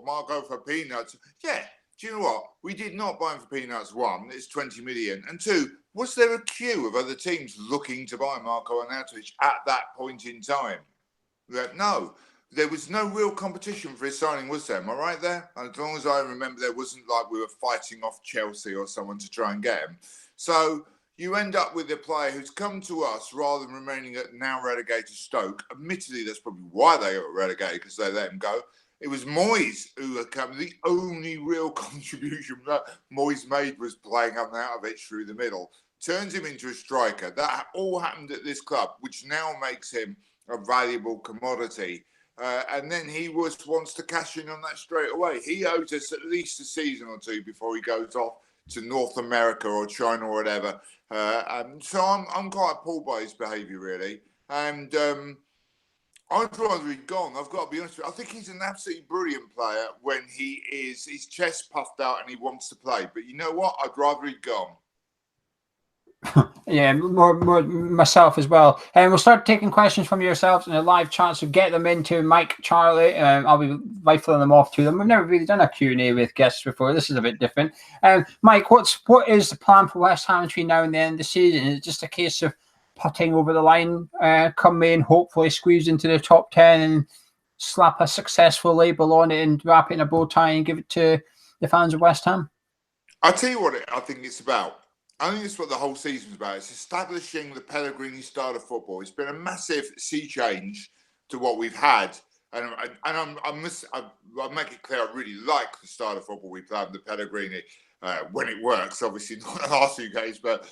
Marco for peanuts. Yeah, do you know what? We did not buy him for peanuts. One, it's 20 million. And two, was there a queue of other teams looking to buy Marco Arnautovic at that point in time? No. There was no real competition for his signing, was there? Am I right there? As long as I remember, there wasn't like we were fighting off Chelsea or someone to try and get him. So you end up with a player who's come to us rather than remaining at now relegated Stoke. Admittedly, that's probably why they got relegated, because they let him go. It was Moyes who had come. The only real contribution that Moyes made was playing Arnautovic through the middle. Turns him into a striker. That all happened at this club, which now makes him a valuable commodity. And then he wants to cash in on that straight away. He owes us at least a season or two before he goes off to North America or China or whatever. So I'm quite appalled by his behaviour, really. And I'd rather he'd gone. I've got to be honest with you. I think he's an absolutely brilliant player when he is his chest puffed out and he wants to play. But you know what? I'd rather he'd gone. Yeah, more myself as well. And we'll start taking questions from yourselves in a live chat, so get them into Mike, Charlie. I'll be rifling them off to them. We've never really done a Q&A with guests before. This is a bit different. Mike, what is the plan for West Ham between now and the end of the season? Is it just a case of putting over the line, come in, hopefully squeeze into the top 10 and slap a successful label on it and wrap it in a bow tie and give it to the fans of West Ham? I'll tell you what I think it's about. I think that's what the whole season's about. It's establishing the Pellegrini style of football. It's been a massive sea change to what we've had. And I'll make it clear, I really like the style of football we play under Pellegrini when it works. Obviously, not the last few games. But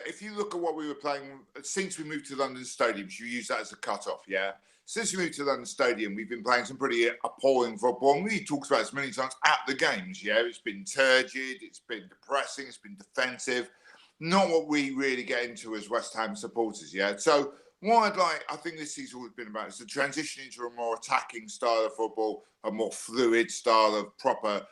if you look at what we were playing, since we moved to London Stadium, you use that as a cut-off, yeah? Since we moved to London Stadium, we've been playing some pretty appalling football. And we talked about this many times at the games, yeah? It's been turgid, it's been depressing, it's been defensive. Not what we really get into as West Ham supporters, yeah? So what I think this season has been about is the transition into a more attacking style of football, a more fluid style of proper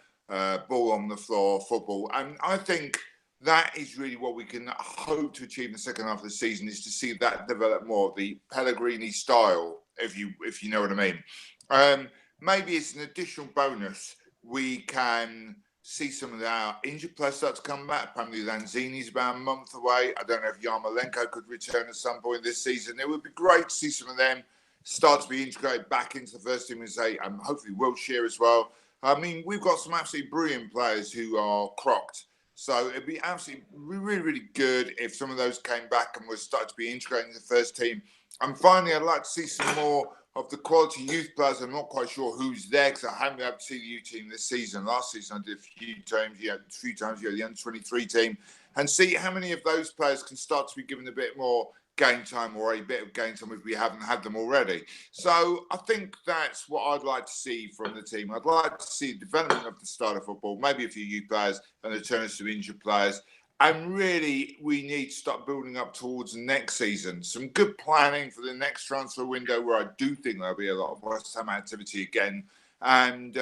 ball on the floor football. And I think that is really what we can hope to achieve in the second half of the season, is to see that develop more, the Pellegrini style, if you know what I mean. Maybe it's an additional bonus. We can see some of our injured players start to come back. Apparently Lanzini's about a month away. I don't know if Yarmolenko could return at some point this season. It would be great to see some of them start to be integrated back into the first team, and say, hopefully Wilshere as well. I mean, we've got some absolutely brilliant players who are crocked. So it'd be absolutely really, really good if some of those came back and were started to be integrated in the first team. And finally, I'd like to see some more of the quality youth players. I'm not quite sure who's there because I haven't been able to see the youth team this season. Last season, I did a few times, the under-23 team, and see how many of those players can start to be given a bit more game time or a bit of game time if we haven't had them already. So I think that's what I'd like to see from the team. I'd like to see the development of the style of football, maybe a few youth players and the turn to injured players. And really, we need to start building up towards next season. Some good planning for the next transfer window where I do think there'll be a lot of West Ham activity again. And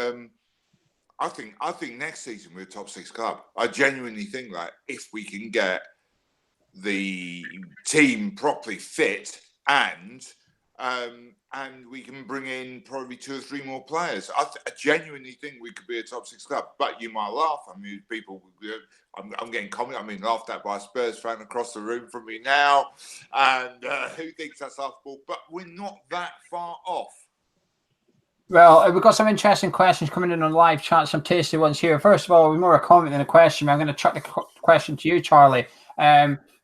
I think next season we're a top 6 club. I genuinely think that if we can get the team properly fit and we can bring in probably 2 or 3 more players. I genuinely think we could be a top 6 club. But you might laugh. I mean, people, I'm getting comment. I'm being laughed at by a Spurs fan across the room from me now, and who thinks that's laughable? But we're not that far off. Well, we've got some interesting questions coming in on live chat, some tasty ones here. First of all, we're more a comment than a question. I'm going to chuck the question to you, Charlie.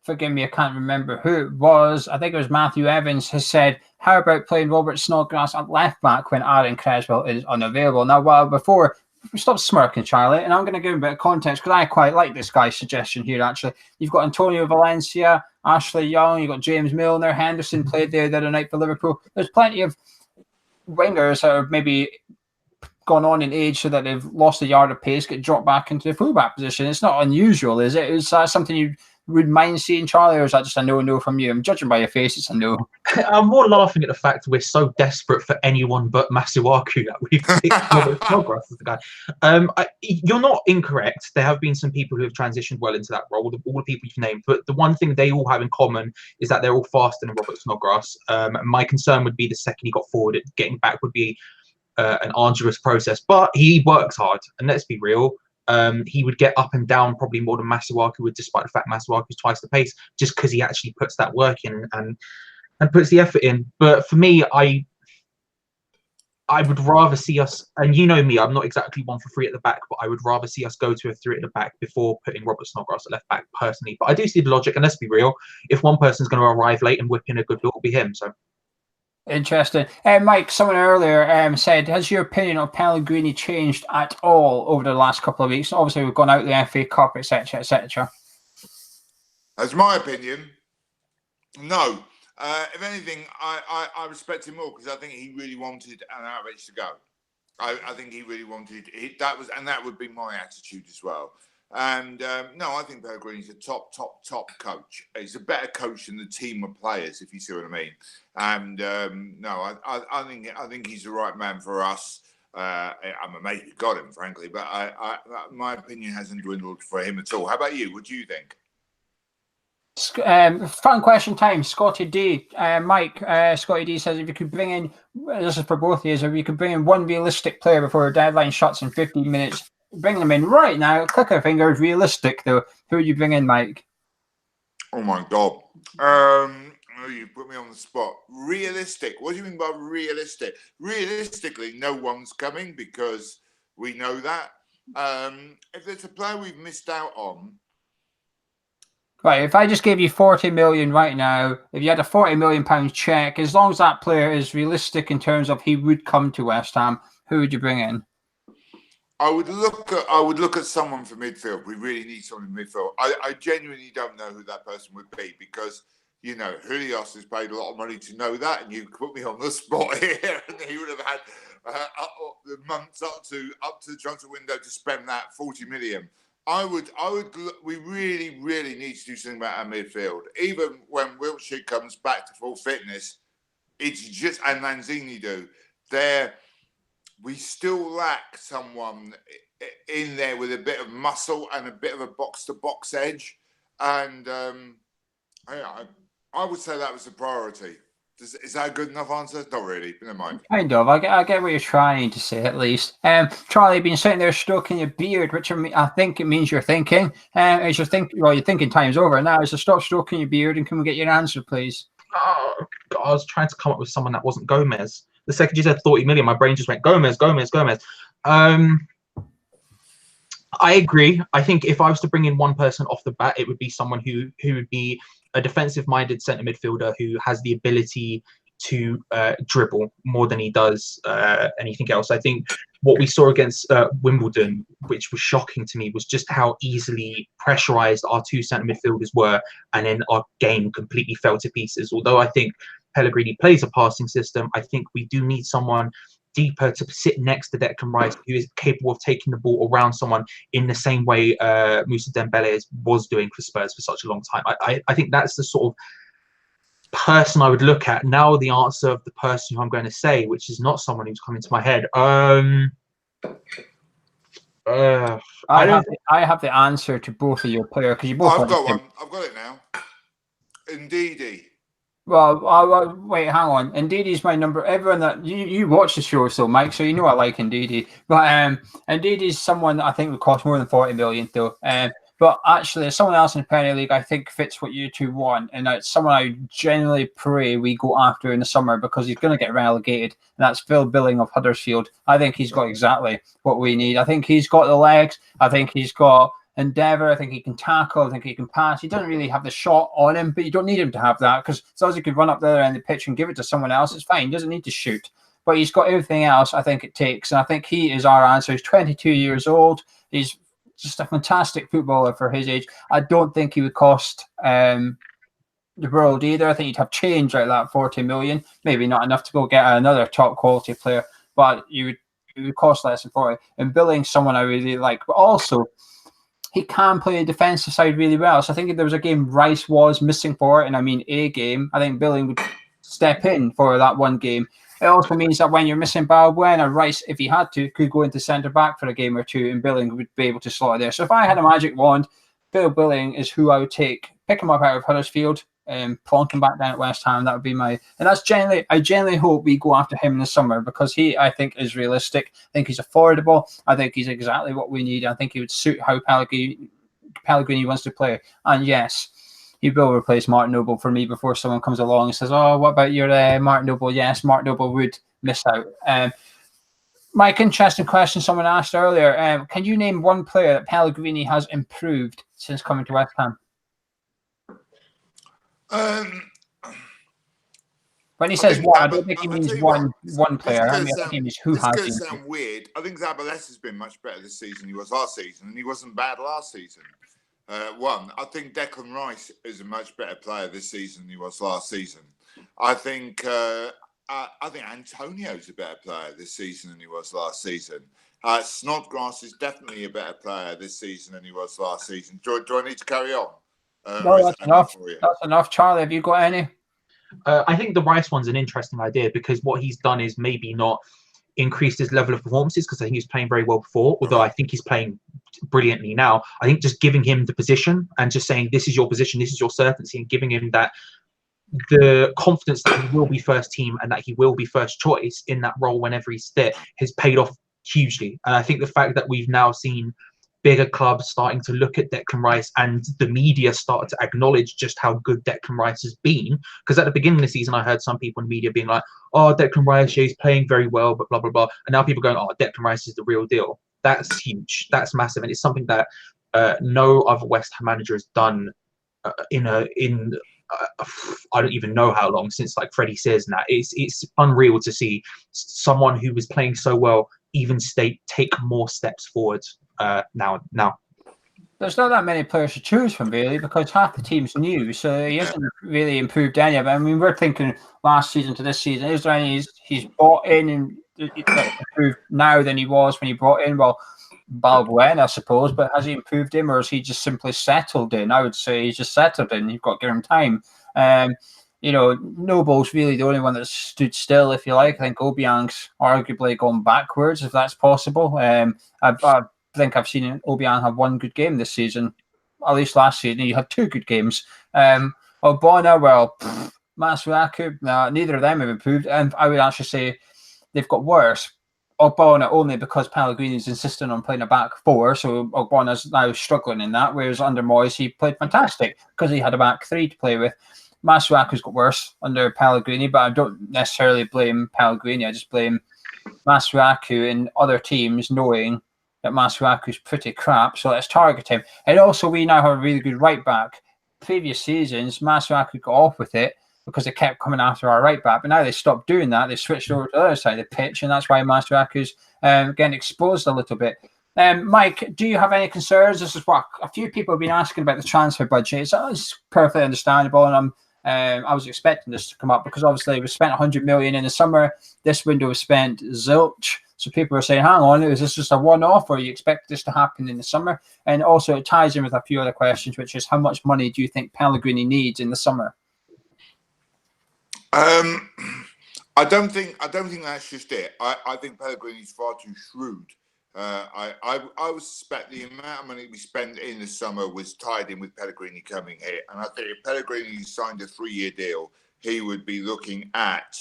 Forgive me, I can't remember who it was. I think it was Matthew Evans has said, how about playing Robert Snodgrass at left back when Aaron Creswell is unavailable? Now, well, before, stop smirking, Charlie, and I'm going to give him a bit of context because I quite like this guy's suggestion here, actually. You've got Antonio Valencia, Ashley Young, you've got James Milner, Henderson played there the other night for Liverpool. There's plenty of wingers that have maybe gone on in age so that they've lost a yard of pace, get dropped back into the fullback position. It's not unusual, is it? Is that something you would mind seeing, Charlie, or is that just a no from you? I'm judging by your face, it's a no. I'm more laughing at the fact we're so desperate for anyone but Masuaku that we've picked Robert Snodgrass as the guy. You're not incorrect. There have been some people who have transitioned well into that role, all the people you've named, but the one thing they all have in common is that they're all faster than Robert Snodgrass. My concern would be the second he got forward, getting back would be an arduous process, but he works hard, and let's be real. He would get up and down probably more than Masuaku would, despite the fact Masuaku's twice the pace, just because he actually puts that work in and puts the effort in. But for me, I would rather see us, and you know me, I'm not exactly one for 3 at the back, but I would rather see us go to a 3 at the back before putting Robert Snodgrass at left back personally. But I do see the logic, and let's be real, if one person's going to arrive late and whip in a good goal, it'll be him. So. Interesting. Mike, someone earlier said, has your opinion of Pellegrini changed at all over the last couple of weeks? Obviously, we've gone out the FA Cup, etc., etc. As my opinion, no. If anything, I respect him more because I think he really wanted Arnautovic to go. I think he really wanted it. That would be my attitude as well. And no, I think Pellegrini's a top coach. He's a better coach than the team of players, if you see what I mean. And no, I think he's the right man for us. I'm amazed we got him, frankly, but my opinion hasn't dwindled for him at all. How about you? What do you think? Fun question time, Scotty D. Mike, Scotty D says, if you could bring in, this is for both of you, if you could bring in one realistic player before the deadline shuts in 15 minutes, bring them in right now, click our fingers, realistic though, who would you bring in, Mike? Oh my God. You put me on the spot. Realistic. What do you mean by realistic? Realistically, no one's coming because we know that. If there's a player we've missed out on, right, if I just gave you 40 million right now, if you had a 40 million pound check, as long as that player is realistic in terms of he would come to West Ham, who would you bring in? I would look at someone for midfield. We really need someone in midfield. I genuinely don't know who that person would be because, you know, Julius has paid a lot of money to know that, and you put me on the spot here, and he would have had the months up to the transfer window to spend that 40 million. We really need to do something about our midfield. Even when Wiltshire comes back to full fitness, it's just, and Lanzini do, we still lack someone in there with a bit of muscle and a bit of a box-to-box edge. And I would say that was a priority. Is that a good enough answer? Not really, but never mind. Kind of. I get what you're trying to say, at least. Charlie, you've been sitting there stroking your beard, which I think it means you're thinking. As you're thinking time's over now. So stop stroking your beard and can we get your answer, please? Oh, I was trying to come up with someone that wasn't Gomez. The second you said 40 million, my brain just went Gomez. I I agree. I think if I was to bring in one person off the bat, it would be someone who would be a defensive-minded centre midfielder who has the ability to dribble more than he does anything else. I think what we saw against Wimbledon, which was shocking to me, was just how easily pressurised our two centre midfielders were, and then our game completely fell to pieces. Although I think Pellegrini plays a passing system, I think we do need someone deeper to sit next to Declan Rice, who is capable of taking the ball around someone in the same way Moussa Dembele was doing for Spurs for such a long time. I think that's the sort of person I would look at. Now the answer of the person who I'm going to say, which is not someone who's come into my head. I have the answer to both of your players because you both. I've got one. I've got it now. Ndidi. Well, wait, hang on. Ndidi's my number. Everyone that you watch the show, so Mike, so you know I like Ndidi. But Ndidi's someone that I think would cost more than 40 million, though. But actually, there's someone else in the Premier League I think fits what you two want, and it's someone I genuinely pray we go after in the summer because he's going to get relegated, and that's Phil Billing of Huddersfield. I think he's got exactly what we need. I think he's got the legs. I think he's got endeavour. I think he can tackle. I think he can pass. He doesn't really have the shot on him, but you don't need him to have that because as long as he can run up there and the pitch and give it to someone else, it's fine. He doesn't need to shoot. But he's got everything else I think it takes, and I think he is our answer. He's 22 years old. He's just a fantastic footballer for his age. I don't think he would cost the world either. I think he'd have change like that 40 million. Maybe not enough to go get another top quality player, but it would cost less than 40. And Billing's someone I really like, but also he can play the defensive side really well. So I think if there was a game Rice was missing for it, and I mean a game, I think Billing would step in for that one game. It also means that when you're missing Balbuena, Rice, if he had to, could go into centre-back for a game or two, and Billing would be able to slot there. So if I had a magic wand, Phil Billing is who I would take. Pick him up out of Huddersfield and plonk him back down at West Ham. That would be my... And that's generally... I genuinely hope we go after him in the summer because he, I think, is realistic. I think he's affordable. I think he's exactly what we need. I think he would suit how Pellegrini wants to play. And yes, he will replace Martin Noble for me before someone comes along and says, oh, what about your Martin Noble? Yes, Martin Noble would miss out. Mike, interesting question someone asked earlier. Can you name one player that Pellegrini has improved since coming to West Ham? When he says one, I don't think he means one player. I think he means who has. This is going to sound weird. I think Zabaleta has been much better this season than he was last season, and he wasn't bad last season. I think Declan Rice is a much better player this season than he was last season. I think Antonio's a better player this season than he was last season. Snodgrass is definitely a better player this season than he was last season. Do I need to carry on? No, that's enough. That's enough. Charlie, have you got any? I think the Rice one's an interesting idea because what he's done is maybe not increased his level of performances because I think he was playing very well before, although I think he's playing brilliantly now. I think just giving him the position and just saying this is your position, this is your certainty, and giving him that the confidence that he will be first team and that he will be first choice in that role whenever he's there has paid off hugely. And I think the fact that we've now seen bigger clubs starting to look at Declan Rice and the media start to acknowledge just how good Declan Rice has been. Because at the beginning of the season, I heard some people in the media being like, oh, Declan Rice, he's playing very well, but blah, blah, blah. And now people are going, oh, Declan Rice is the real deal. That's huge. That's massive. And it's something that no other West Ham manager has done I don't even know how long, since like Freddie says that. It's unreal to see someone who was playing so well even take more steps forward now. There's not that many players to choose from, really, because half the team's new, so he hasn't really improved any of it. I mean, we're thinking last season to this season. Is there any he's brought in and improved now than he was when he brought in? Well, Balbuena, I suppose, but has he improved him, or is he just simply settled in? I would say he's just settled in. You've got to give him time. Noble's really the only one that stood still, if you like. I think Obiang's arguably gone backwards, if that's possible. I think I've seen Obiang have one good game this season. At least last season, he had two good games. Ogbonna, Masuaku, neither of them have improved. And I would actually say they've got worse. Ogbonna only because Pellegrini's insisting on playing a back four, so Ogbonna's now struggling in that, whereas under Moyes he played fantastic because he had a back three to play with. Masuaku's got worse under Pellegrini, but I don't necessarily blame Pellegrini. I just blame Masuaku and other teams knowing that Masuaku's pretty crap, so let's target him. And also, we now have a really good right back. Previous seasons, Masuaku got off with it because they kept coming after our right back, but now they stopped doing that. They switched over to the other side of the pitch, and that's why Masuaku's getting exposed a little bit. Mike, do you have any concerns? This is what a few people have been asking about the transfer budget. It's perfectly understandable, and I was expecting this to come up because obviously we spent 100 million in the summer. This window was spent zilch. So people are saying, hang on, is this just a one-off, or you expect this to happen in the summer? And also it ties in with a few other questions, which is how much money do you think Pellegrini needs in the summer? I don't think that's just it. I think Pellegrini's far too shrewd. I would suspect the amount of money we spent in the summer was tied in with Pellegrini coming here. And I think if Pellegrini signed a 3-year deal, he would be looking at,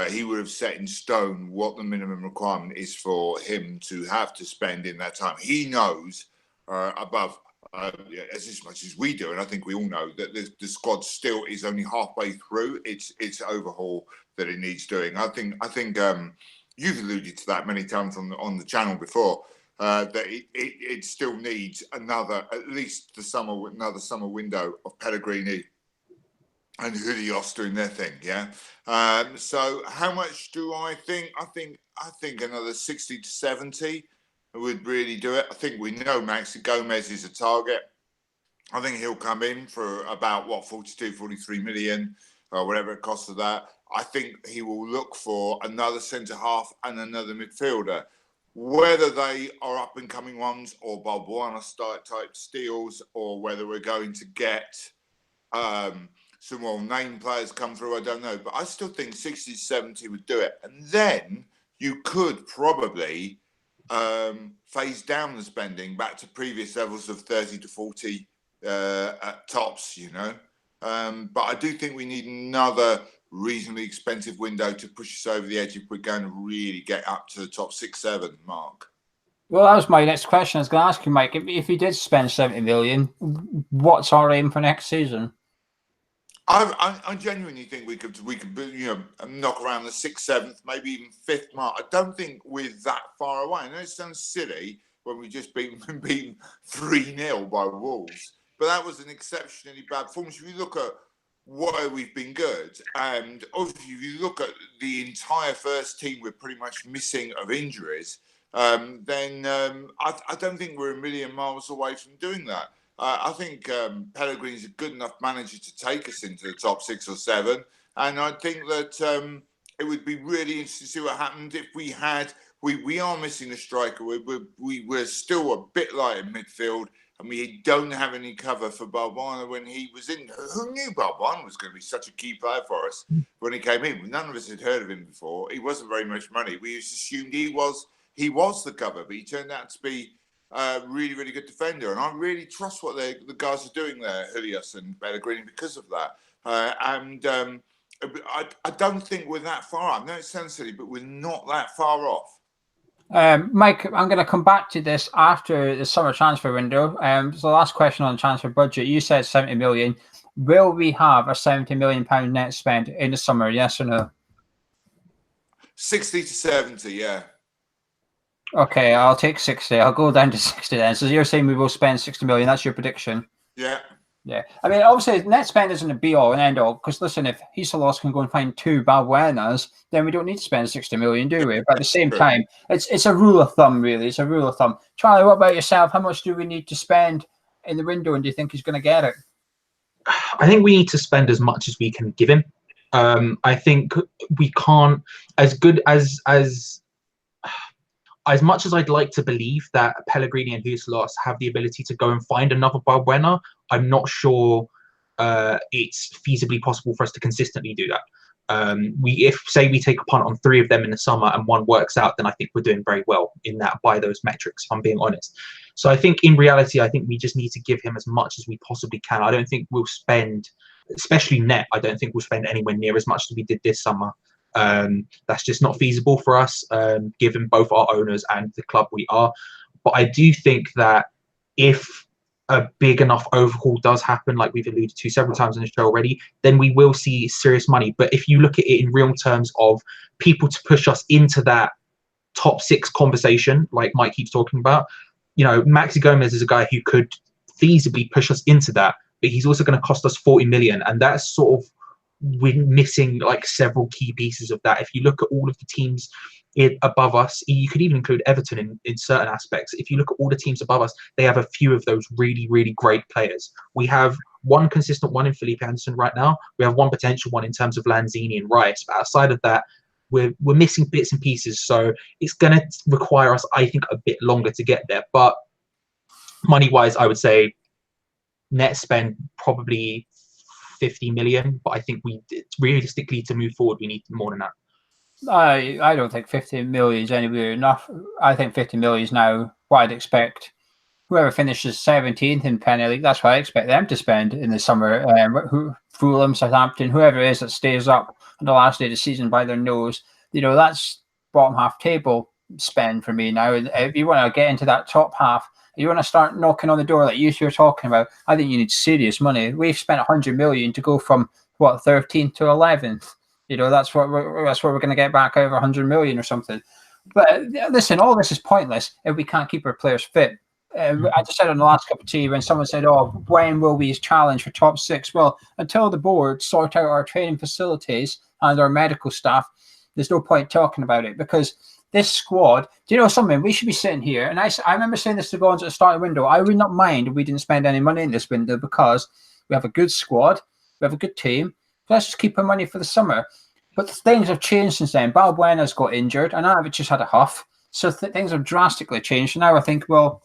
he would have set in stone what the minimum requirement is for him to have to spend in that time. He knows above as much as we do, and I think we all know that the squad still is only halfway through its overhaul that it needs doing. I think you've alluded to that many times on the channel before, that it still needs at least another summer window of Pellegrini and Helios doing their thing. Yeah. So how much do I think? I think another 60 to 70 would really do it. I think we know Maxi Gomez is a target. I think he'll come in for about 42, 43 million, or whatever it costs of that. I think he will look for another centre half and another midfielder. Whether they are up and coming ones or Balbuena type steals, or whether we're going to get some more name players come through, I don't know. But I still think 60 to 70 would do it. And then you could probably phase down the spending back to previous levels of 30 to 40 at tops, you know. But I do think we need another reasonably expensive window to push us over the edge if we're going to really get up to the top 6-7 mark. Well, that was my next question. I was going to ask you, Mike, if you did spend 70 million, what's our aim for next season? I genuinely think we could knock around the 6th, 7th, maybe even 5th mark. I don't think we're that far away. I know it sounds silly when we just been 3-0 by Wolves, but that was an exceptionally bad performance. If you look at why we've been good, and obviously if you look at the entire first team we're pretty much missing of injuries, then I don't think we're a million miles away from doing that. I think Pellegrini's a good enough manager to take us into the top 6 or 7, and I think that it would be really interesting to see what happened if we had. We are missing a striker. We're still a bit light in midfield, and we don't have any cover for Balbuena when he was in. Who knew Balbuena was going to be such a key player for us when he came in? None of us had heard of him before. He wasn't very much money. We just assumed he was the cover, but he turned out to be a really, really good defender. And I really trust what the guys are doing there, Helios and Pellegrini, because of that. I don't think we're that far. I know it sounds silly, but we're not that far off. Mike, I'm going to come back to this after the summer transfer window. So the last question on the transfer budget, you said 70 million. Will we have a 70 million pound net spend in the summer? Yes or no? 60 to 70, yeah. Okay, I'll take 60. I'll go down to 60 then. So you're saying we will spend 60 million. That's your prediction? Yeah. Yeah. I mean, obviously, net spend isn't a be-all and end-all, because, listen, if Hisalos can go and find 2 Balbuenas, then we don't need to spend 60 million, do we? But at the same time, it's a rule of thumb, really. It's a rule of thumb. Charlie, what about yourself? How much do we need to spend in the window, and do you think he's going to get it? I think we need to spend as much as we can give him. I think we can't, as much as I'd like to believe that Pellegrini and Huselos have the ability to go and find another Balbuena, I'm not sure it's feasibly possible for us to consistently do that. If we take a punt on 3 of them in the summer and 1 works out, then I think we're doing very well in that by those metrics, if I'm being honest. So I think in reality, I think we just need to give him as much as we possibly can. I don't think we'll spend, especially net, I don't think we'll spend anywhere near as much as we did this summer. That's just not feasible for us, given both our owners and the club we are. But I do think that if a big enough overhaul does happen, like we've alluded to several times on the show already, then we will see serious money. But if you look at it in real terms of people to push us into that top 6 conversation, like Mike keeps talking about. You know, Maxi Gomez is a guy who could feasibly push us into that, but he's also going to cost us 40 million, and that's sort of, we're missing like several key pieces of that. If you look at all of the teams above us, you could even include Everton in certain aspects. If you look at all the teams above us, they have a few of those really, really great players. We have one consistent one in Felipe Anderson right now. We have one potential one in terms of Lanzini and Rice. But outside of that, we're missing bits and pieces. So it's going to require us, I think, a bit longer to get there. But money-wise, I would say net spend probably 50 million. But I think realistically, to move forward, we need more than that. I don't think 50 million is anywhere enough. I think 50 million is now what I'd expect. Whoever finishes 17th in Premier League, that's what I expect them to spend in the summer. Fulham, Southampton, whoever it is that stays up on the last day of the season by their nose, you know, that's bottom half table spend for me now. And if you want to get into that top half, you want to start knocking on the door like you were talking about, I think you need serious money. We've spent 100 million to go from 13th to 11th. You know, that's what we're going to get back over 100 million or something. But listen, all this is pointless if we can't keep our players fit. I just said on the last cup of tea when someone said, "Oh, when will we challenge for top 6?" Well, until the board sort out our training facilities and our medical staff, there's no point talking about it, because this squad, do you know something? We should be sitting here, and I remember saying this to Gonzo at the start of the window. I would not mind if we didn't spend any money in this window, because we have a good squad, we have a good team. Let's just keep our money for the summer. But things have changed since then. Balbuena's got injured, and Arnautovic just had a huff. So things have drastically changed. And now I think, well,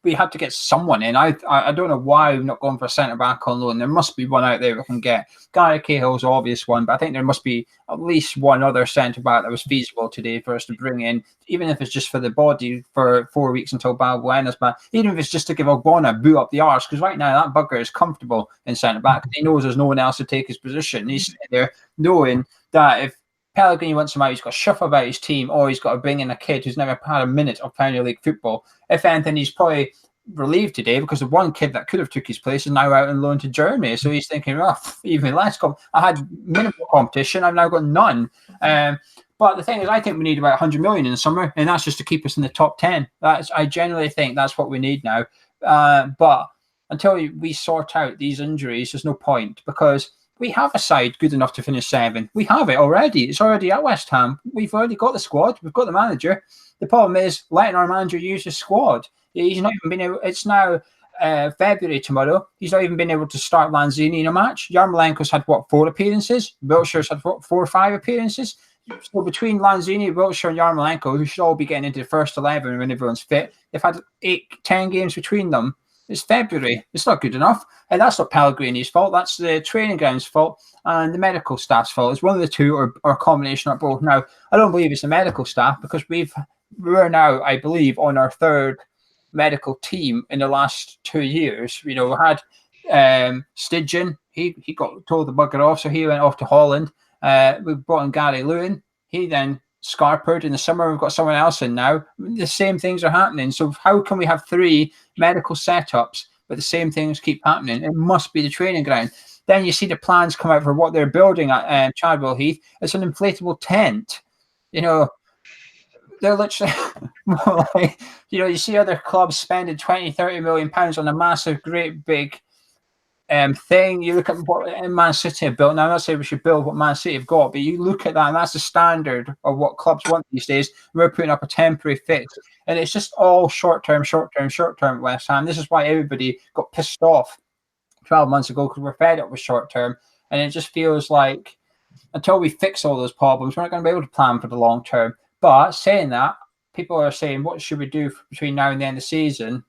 we had to get someone in. I don't know why we've not gone for a centre-back on loan. There must be one out there we can get. Gary Cahill's the obvious one, but I think there must be at least one other centre-back that was feasible today for us to bring in, even if it's just for the body for 4 weeks until Balbuena's back, even if it's just to give Ogbonna a boot up the arse, because right now that bugger is comfortable in centre-back. He knows there's no one else to take his position. He's sitting there knowing that if Pellegrini wants him out, he's got to shuffle about his team, or he's got to bring in a kid who's never had a minute of Premier League football. If anything, he's probably relieved today because the one kid that could have took his place is now out on loan to Germany. So he's thinking, oh, even less. I had minimal competition. I've now got none. But the thing is, I think we need about 100 million in the summer, and that's just to keep us in the top 10. I generally think that's what we need now. But until we sort out these injuries, there's no point, because we have a side good enough to finish 7th. We have it already. It's already at West Ham. We've already got the squad. We've got the manager. The problem is letting our manager use his squad. He's not even been able. It's now February tomorrow. He's not even been able to start Lanzini in a match. Yarmolenko's had 4 appearances. Wilshire's had 4 or 5 appearances. So between Lanzini, Wilshire, and Yarmolenko, who should all be getting into the first 11 when everyone's fit, they've had 8-10 games between them. It's February. It's not good enough. And that's not Pellegrini's fault. That's the training ground's fault and the medical staff's fault. It's one of the two, or a combination of both. Now, I don't believe it's the medical staff, because we're now, I believe, on our 3rd medical team in the last 2 years. You know, we had Stidgen. He got told to bugger off, so he went off to Holland. We brought in Gary Lewin. He then scarpered in the summer. We've got someone else in now. The same things are happening. So how can we have 3 medical setups, but the same things keep happening? It must be the training ground. Then you see the plans come out for what they're building at Chadwell Heath. It's an inflatable tent. You know, they're literally, like, you know, you see other clubs spending 20-30 million pounds on a massive, great big thing. You look at what Man City have built. Now, I'm not saying we should build what Man City have got, but you look at that, and that's the standard of what clubs want these days. We're putting up a temporary fix, and it's just all short-term at West Ham. This is why everybody got pissed off 12 months ago, because we're fed up with short-term, and it just feels like until we fix all those problems, we're not going to be able to plan for the long term. But saying that, people are saying, what should we do between now and the end of the season?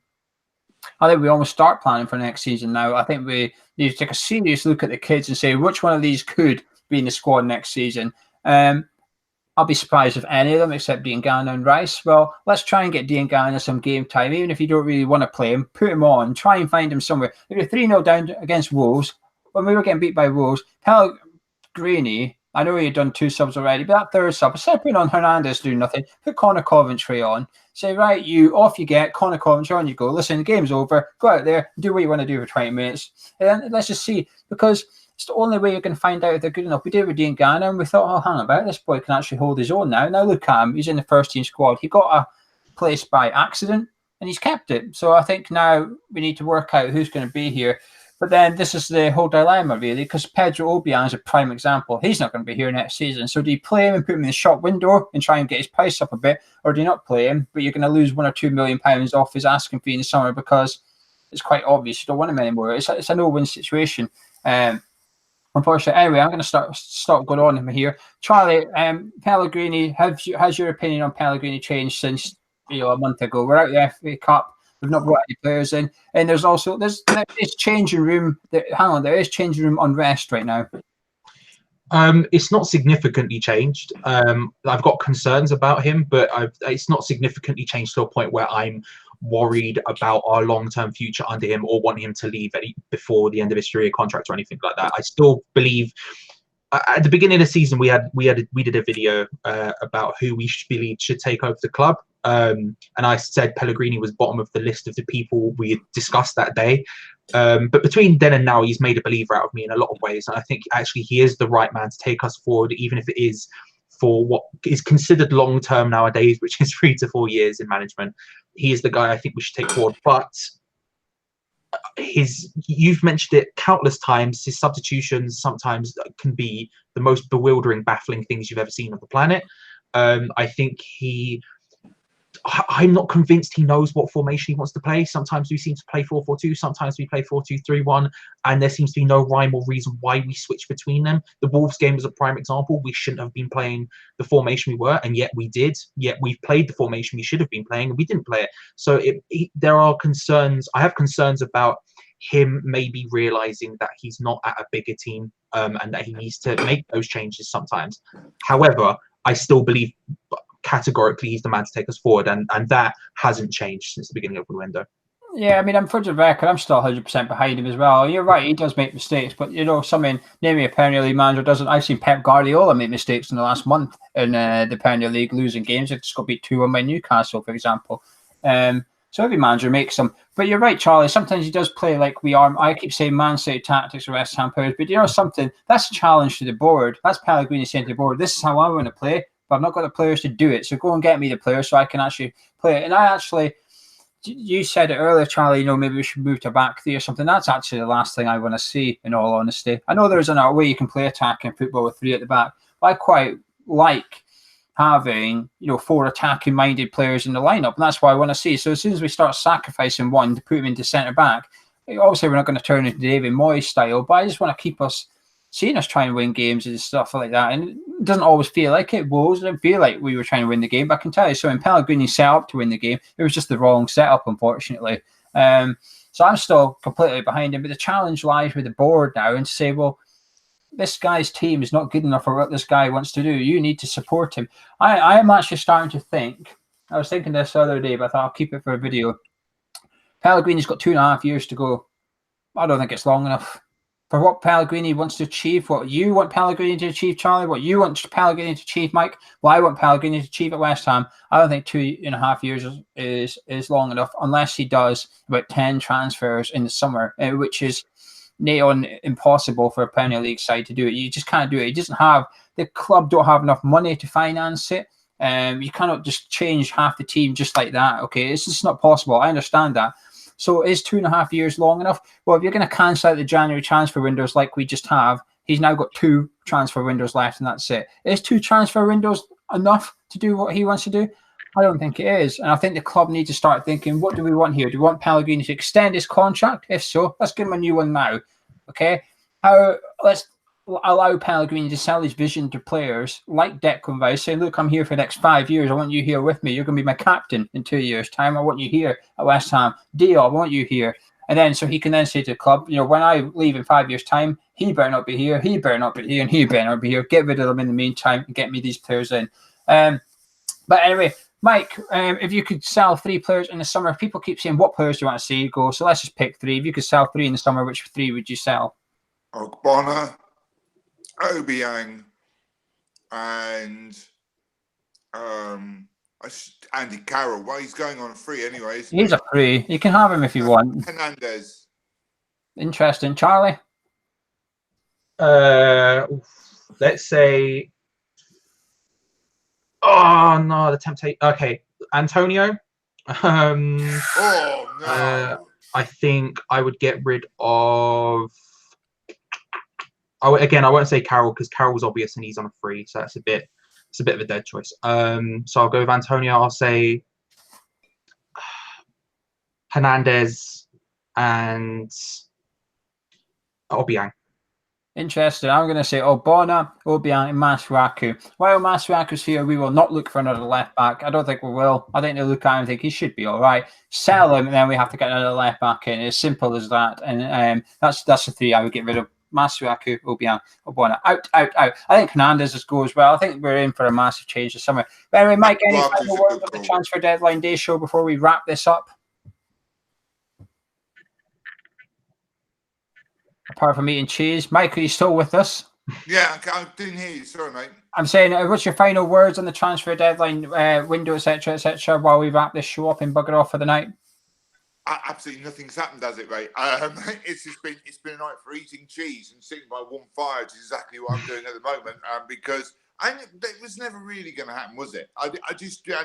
I think we almost start planning for next season now. I think we need to take a serious look at the kids and say which one of these could be in the squad next season. I'll be surprised if any of them, except Diangana and Rice. Well, let's try and get Diangana some game time. Even if you don't really want to play him, put him on. Try and find him somewhere. If you're 3-0 down against Wolves, when we were getting beat by Wolves, Pellegrini, I know you've done 2 subs already, but that 3rd sub, instead of putting on Hernandez doing nothing, put Connor Coventry on. Say, right, off you get, Connor Coventry, on you go. Listen, the game's over. Go out there, do what you want to do for 20 minutes. And then let's just see. Because It's the only way you're going to find out if they're good enough. We did it with Dean Gannon, and we thought, oh, hang about, this boy can actually hold his own now. Now look at him. He's in the first team squad. He got a place by accident, and he's kept it. So I think now we need to work out who's going to be here. But then this is the whole dilemma, really, because Pedro Obiang is a prime example. He's not going to be here next season. So do you play him and put him in the shop window and try and get his price up a bit, or do you not play him, but you're going to lose £1 or £2 million off his asking fee in the summer because it's quite obvious you don't want him anymore? It's a no-win situation. Unfortunately, anyway, I'm going to stop going on him here. Charlie, Pellegrini, has your opinion on Pellegrini changed since a month ago? We're out of the FA Cup. We've not brought any players in, and there's changing room. There is changing room unrest right now. It's not significantly changed. I've got concerns about him, but it's not significantly changed to a point where I'm worried about our long-term future under him or want him to leave before the end of his career contract or anything like that. I still believe. At the beginning of the season, we did a video about who we believe should take over the club. And I said Pellegrini was bottom of the list of the people we had discussed that day. But between then and now, he's made a believer out of me in a lot of ways. And I think actually he is the right man to take us forward, even if it is for what is considered long-term nowadays, which is 3 to 4 years in management. He is the guy I think we should take forward. But you've mentioned it countless times, his substitutions sometimes can be the most bewildering, baffling things you've ever seen on the planet. I think I'm not convinced he knows what formation he wants to play. Sometimes we seem to play 4-4-2, sometimes we play 4-2-3-1, and there seems to be no rhyme or reason why we switch between them. The Wolves game is a prime example. We shouldn't have been playing the formation we were, and yet we did. Yet we've played the formation we should have been playing, and we didn't play it. So there are concerns. I have concerns about him maybe realizing that he's not at a bigger team, and that he needs to make those changes sometimes. However, I still believe categorically he's the man to take us forward, and that hasn't changed since the beginning of the window. Yeah, I mean, I'm for the record, I'm still 100% behind him as well. You're right, he does make mistakes, but name me a Premier League manager doesn't. I've seen Pep Guardiola make mistakes in the last month in the Premier League, losing games. It's got beat 2-1 by Newcastle, for example. So every manager makes them. But you're right, Charlie. Sometimes he does play like we are. I keep saying Man City tactics or West Ham players, but something? That's a challenge to the board. That's Pellegrini saying to the board, this is how I want to play, but I've not got the players to do it. So go and get me the players so I can actually play it. And you said it earlier, Charlie, maybe we should move to back three or something. That's actually the last thing I want to see, in all honesty. I know there's another way you can play attacking football with 3 at the back, but I quite like having 4 attacking minded players in the lineup, and that's what I want to see. So as soon as we start sacrificing one to put him into centre back, obviously we're not going to turn into David Moyes style, but I just want to keep us seeing us try and win games and stuff like that. And it doesn't always feel like it. Wolves didn't feel like we were trying to win the game, but I can tell you, so when Pellegrini set up to win the game, it was just the wrong setup, unfortunately. So I'm still completely behind him, but the challenge lies with the board now, and to say, well, this guy's team is not good enough for what this guy wants to do. You need to support him. I am actually starting to think, I was thinking this the other day, but I thought I'll keep it for a video. Pellegrini's got 2.5 years to go. I don't think it's long enough for what Pellegrini wants to achieve, what you want Pellegrini to achieve, Charlie, what you want Pellegrini to achieve, Mike, what I want Pellegrini to achieve at West Ham. I don't think 2.5 years is long enough, unless he does about 10 transfers in the summer, which is near impossible for a Premier League side to do it. You just can't do it. The club don't have enough money to finance it. You cannot just change half the team just like that. Okay, it's just not possible. I understand that. So is 2.5 years long enough? Well, if you're going to cancel out the January transfer windows like we just have, he's now got 2 transfer windows left, and that's it. Is 2 transfer windows enough to do what he wants to do? I don't think it is. And I think the club needs to start thinking, what do we want here? Do we want Pellegrini to extend his contract? If so, let's give him a new one now. Okay? Let's allow Pellegrini to sell his vision to players like Declan Rice, saying, look, I'm here for the next 5 years. I want you here with me. You're going to be my captain in 2 years' time. I want you here at West Ham. Diop, I want you here. And then so he can then say to the club, when I leave in 5 years' time, he better not be here, he better not be here, and he better not be here. Get rid of them in the meantime and get me these players in. But anyway, Mike, if you could sell 3 players in the summer, people keep saying, what players do you want to see go? So let's just pick 3. If you could sell 3 in the summer, which 3 would you sell? Ogbonna, Obiang, and Andy Carroll. Well, he's going on a free anyway. He's a free. You can have him if you want. Hernandez. Interesting. Charlie? Let's say. Oh no, the temptation. Okay, Antonio. Oh no! I think I would get rid of. Again, I won't say Carroll because Carroll's obvious and he's on a free, so it's a bit of a dead choice. So I'll go with Antonio. I'll say Hernandez and Obiang. Interesting. I'm going to say Obona, Obiang, and Masuaku. While Masuaku's here, we will not look for another left back. I don't think we will. I think they'll look at him and think he should be all right. Sell him, and then we have to get another left back in. As simple as that. And that's the three I would get rid of. Masuaku, Obiang, Obona. Out. I think Hernandez is go as well. I think we're in for a massive change this summer. But anyway, Mike, any final words on the transfer deadline day show before we wrap this up? Apart from eating cheese. Mike, are you still with us? Yeah, I didn't hear you. Sorry, mate. I'm saying, what's your final words on the transfer deadline window, etc., while we wrap this show up and bugger off for the night? Absolutely nothing's happened, has it, mate? It's been a night for eating cheese and sitting by one fire, which is exactly what I'm doing at the moment. Because it was never really going to happen, was it? I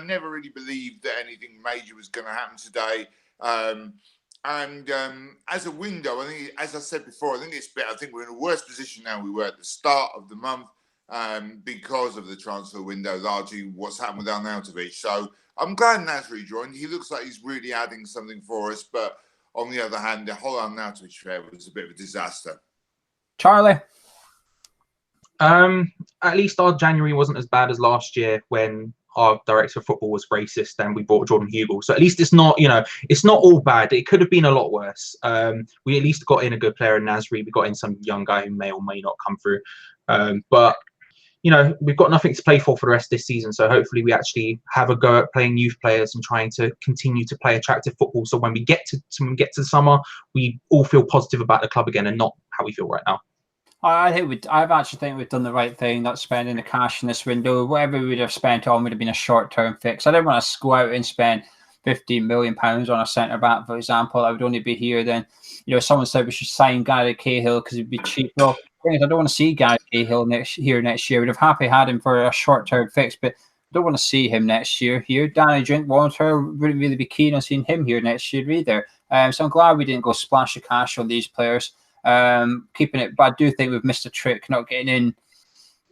never really believed that anything major was going to happen today. As a window, I think, as I said before, I think we're in a worse position now than we were at the start of the month because of the transfer window, largely what's happened with Arnautovic. So I'm glad Nasri joined. He looks like he's really adding something for us. But on the other hand, the whole Arnautovic affair was a bit of a disaster. Charlie? At least our January wasn't as bad as last year when our director of football was racist and we bought Jordan Hugel. So at least it's not, it's not all bad. It could have been a lot worse. We at least got in a good player in Nasri. We got in some young guy who may or may not come through. But we've got nothing to play for the rest of this season. So hopefully we actually have a go at playing youth players and trying to continue to play attractive football. So when we get to the summer, we all feel positive about the club again and not how we feel right now. I actually think we've done the right thing, not spending the cash in this window. Whatever we would have spent on would have been a short-term fix. I didn't want to go out and spend £15 million on a centre-back, for example. I would only be here then. Someone said we should sign Gary Cahill because it'd be cheap. Well, I don't want to see Gary Cahill next year. We'd have happy had him for a short-term fix, but I don't want to see him next year here. Danny Drinkwater wouldn't really be keen on seeing him here next year either. So I'm glad we didn't go splash of cash on these players. Keeping it, but I do think we've missed a trick not getting in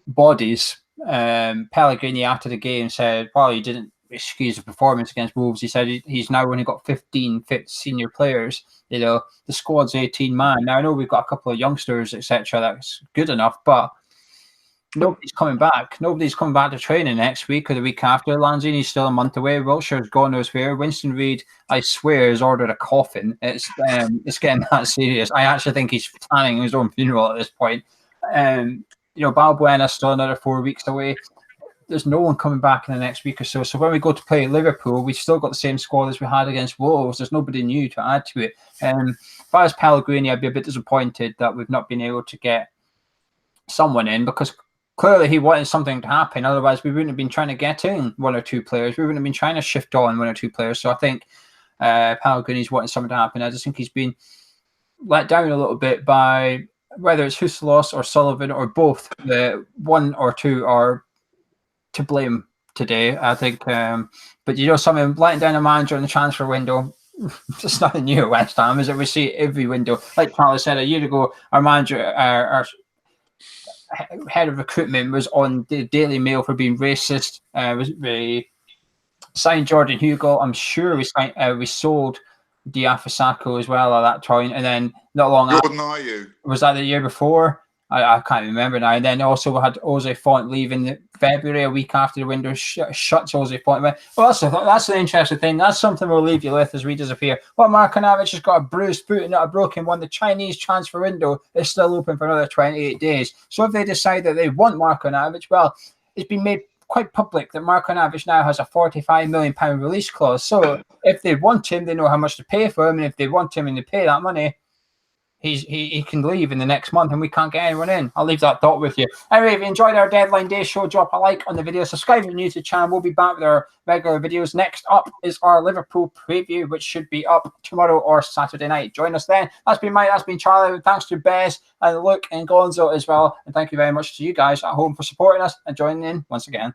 bodies. Pellegrini after the game said, well, he didn't excuse the performance against Wolves. He said he's now only got 15 fit senior players. The squad's 18 man. Now I know we've got a couple of youngsters, etc. That's good enough, but nobody's coming back. Nobody's coming back to training next week or the week after. Lanzini's still a month away. Wilshire's God knows where. Winston Reid, I swear, has ordered a coffin. It's getting that serious. I actually think he's planning his own funeral at this point. Balbuena's still another 4 weeks away. There's no one coming back in the next week or so. So when we go to play Liverpool, we've still got the same squad as we had against Wolves. There's nobody new to add to it. If I was Pellegrini, I'd be a bit disappointed that we've not been able to get someone in because clearly he wanted something to happen. Otherwise, we wouldn't have been trying to get in one or two players. We wouldn't have been trying to shift on one or two players. So I think Pellegrini's wanting something to happen. I just think he's been let down a little bit by whether it's Huselos or Sullivan or both. The one or two are to blame today, I think. But something letting down a manager in the transfer window. It's nothing new at West Ham, is it? We see it every window. Like Charlie said a year ago, our manager, our head of recruitment was on the Daily Mail for being racist. We signed Jordan Hugel. I'm sure we sold Diafasako as well at that time, and then not long after, are you? Was that the year before? I can't remember now. And then also we had Jose Font leaving February, a week after the window shuts. Jose Font went. Well, that's an interesting thing. That's something we'll leave you with as we disappear. Well, Markovic has got a bruised foot and not a broken one. The Chinese transfer window is still open for another 28 days. So if they decide that they want Markovic, well, it's been made quite public that Markovic now has a £45 million release clause. So if they want him, they know how much to pay for him. And if they want him and they pay that money, he can leave in the next month and we can't get anyone in. I'll leave that thought with you. Anyway, if you enjoyed our deadline day show, drop a like on the video, subscribe if you're new to the channel. We'll be back with our regular videos. Next up is our Liverpool preview, which should be up tomorrow or Saturday night. Join us then. That's been Mike, that's been Charlie. Thanks to Bez and Luke and Gonzo as well. And thank you very much to you guys at home for supporting us and joining in once again.